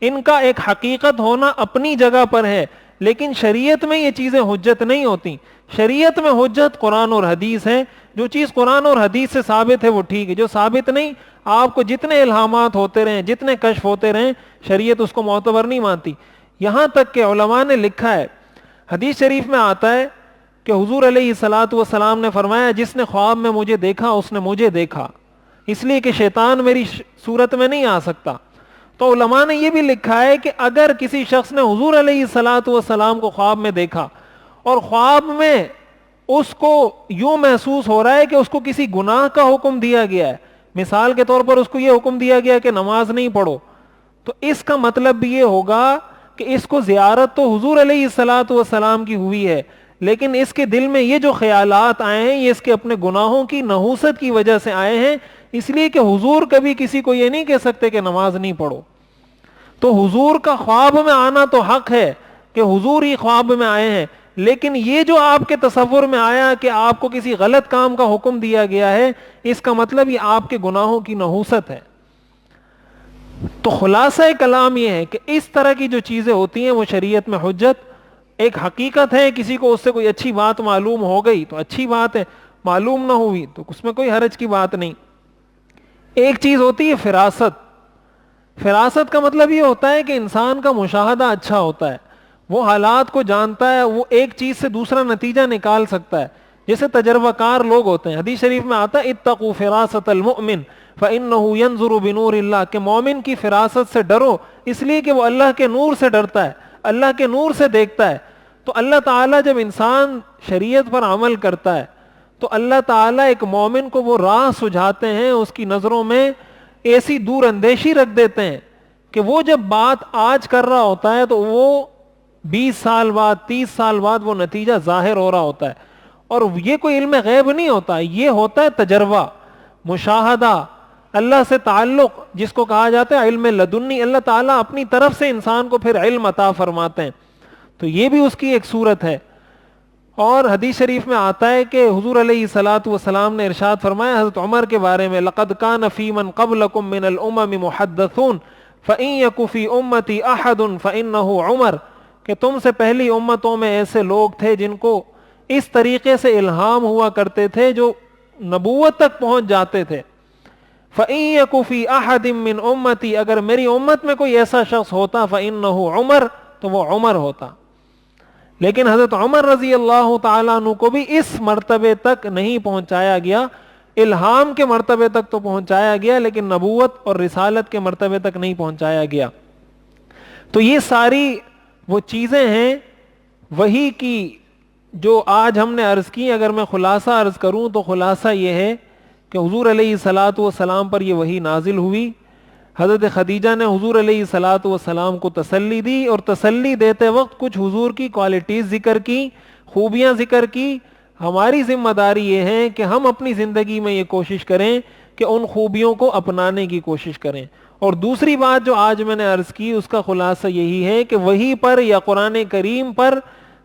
A: ان کا ایک حقیقت ہونا اپنی جگہ پر ہے، لیکن شریعت میں یہ چیزیں حجت نہیں ہوتی. شریعت میں حجت قرآن اور حدیث ہے. جو چیز قرآن اور حدیث سے ثابت ہے وہ ٹھیک ہے، جو ثابت نہیں، آپ کو جتنے الہامات ہوتے رہیں، جتنے کشف ہوتے رہیں، شریعت اس کو معتبر نہیں مانتی. یہاں تک کہ علماء نے لکھا ہے، حدیث شریف میں آتا ہے کہ حضور علیہ الصلوۃ والسلام نے فرمایا جس نے خواب میں مجھے دیکھا اس نے مجھے دیکھا، اس لیے کہ شیطان میری صورت میں نہیں آ سکتا. تو علماء نے یہ بھی لکھا ہے کہ اگر کسی شخص نے حضور علیہ الصلوۃ والسلام کو خواب میں دیکھا اور خواب میں اس کو یوں محسوس ہو رہا ہے کہ اس کو کسی گناہ کا حکم دیا گیا ہے، مثال کے طور پر اس کو یہ حکم دیا گیا کہ نماز نہیں پڑھو، تو اس کا مطلب بھی یہ ہوگا کہ اس کو زیارت تو حضور علیہ الصلوۃ والسلام کی ہوئی ہے، لیکن اس کے دل میں یہ جو خیالات آئے ہیں یہ اس کے اپنے گناہوں کی نحوست کی وجہ سے آئے ہیں. اس لیے کہ حضور کبھی کسی کو یہ نہیں کہہ سکتے کہ نماز نہیں پڑھو. تو حضور کا خواب میں آنا تو حق ہے کہ حضور ہی خواب میں آئے ہیں، لیکن یہ جو آپ کے تصور میں آیا کہ آپ کو کسی غلط کام کا حکم دیا گیا ہے، اس کا مطلب یہ آپ کے گناہوں کی نحوست ہے. تو خلاصہ کلام یہ ہے کہ اس طرح کی جو چیزیں ہوتی ہیں وہ شریعت میں حجت ایک حقیقت ہے. کسی کو اس سے کوئی اچھی بات معلوم ہو گئی تو اچھی بات ہے، معلوم نہ ہوئی تو اس میں کوئی حرج کی بات نہیں. ایک چیز ہوتی ہے فراست. فراست کا مطلب یہ ہوتا ہے کہ انسان کا مشاہدہ اچھا ہوتا ہے، وہ حالات کو جانتا ہے، وہ ایک چیز سے دوسرا نتیجہ نکال سکتا ہے. جیسے تجربہ کار لوگ ہوتے ہیں، حدیث شریف میں آتا ہے اتقوا فراست المؤمن فإنه ينظر بنور اللہ، کہ مومن کی فراست سے ڈرو اس لیے کہ وہ اللہ کے نور سے ڈرتا ہے، اللہ کے نور سے دیکھتا ہے. تو اللہ تعالیٰ جب انسان شریعت پر عمل کرتا ہے تو اللہ تعالیٰ ایک مومن کو وہ راہ سجھاتے ہیں، اس کی نظروں میں ایسی دور اندیشی رکھ دیتے ہیں کہ وہ جب بات آج کر رہا ہوتا ہے تو وہ 20 سال بعد 30 سال بعد وہ نتیجہ ظاہر ہو رہا ہوتا ہے. اور یہ کوئی علم غیب نہیں ہوتا، یہ ہوتا ہے تجربہ، مشاہدہ، اللہ سے تعلق، جس کو کہا جاتا ہے علم لدنی. اللہ تعالیٰ اپنی طرف سے انسان کو پھر علم عطا فرماتے ہیں. تو یہ بھی اس کی ایک صورت ہے. اور حدیث شریف میں آتا ہے کہ حضور علیہ الصلوۃ والسلام نے ارشاد فرمایا حضرت عمر کے بارے میں، لقد كان في من قبلكم من الامم محدثون فإن يك في امتي احد فإنه عمر، کہ تم سے پہلی امتوں میں ایسے لوگ تھے جن کو اس طریقے سے الہام ہوا کرتے تھے جو نبوت تک پہنچ جاتے تھے. فإن يك في احد من امتي، اگر میری امت میں کوئی ایسا شخص ہوتا فإنه عمر، تو وہ عمر ہوتا. لیکن حضرت عمر رضی اللہ تعالیٰ عنہ کو بھی اس مرتبے تک نہیں پہنچایا گیا. الہام کے مرتبے تک تو پہنچایا گیا لیکن نبوت اور رسالت کے مرتبے تک نہیں پہنچایا گیا. تو یہ ساری وہ چیزیں ہیں وہی کی جو آج ہم نے عرض کی. اگر میں خلاصہ عرض کروں تو خلاصہ یہ ہے کہ حضور علیہ الصلوۃ والسلام پر یہ وحی نازل ہوئی. حضرت خدیجہ نے حضور علیہ الصلوۃ والسلام کو تسلی دی، اور تسلی دیتے وقت کچھ حضور کی کوالٹیز ذکر کی، خوبیاں ذکر کی. ہماری ذمہ داری یہ ہے کہ ہم اپنی زندگی میں یہ کوشش کریں کہ ان خوبیوں کو اپنانے کی کوشش کریں. اور دوسری بات جو آج میں نے عرض کی اس کا خلاصہ یہی ہے کہ وہی پر یا قرآن کریم پر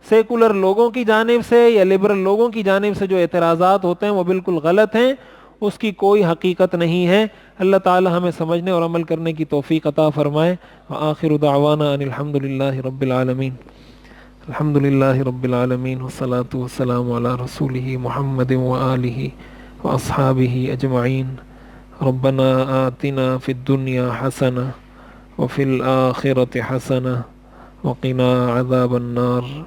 A: سیکولر لوگوں کی جانب سے یا لبرل لوگوں کی جانب سے جو اعتراضات ہوتے ہیں وہ بالکل غلط ہیں، اس کی کوئی حقیقت نہیں ہے۔ اللہ تعالی ہمیں سمجھنے اور عمل کرنے کی توفیق عطا فرمائے۔ وآخر دعوانا ان الحمد للہ رب العالمین۔ الحمد للہ رب العالمین والصلاة والسلام علی رسولہ محمد وآلہ واصحابہ اجمعین۔ ربنا آتنا فی الدنیا حسنہ وفی الآخرة حسنہ وقنا عذاب النار۔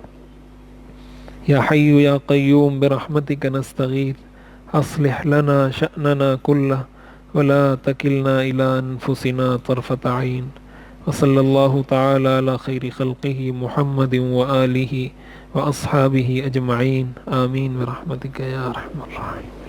A: یا حی یا قیوم برحمتک نستغیث اصلح لنا شأننا کلہ ولا تکلنا الی انفسنا طرفۃ عین۔ وصلی اللہ تعالی علی خیر خلقہ محمد وآلہ واصحابہ اجمعین، آمین برحمتک یا ارحم الراحمین۔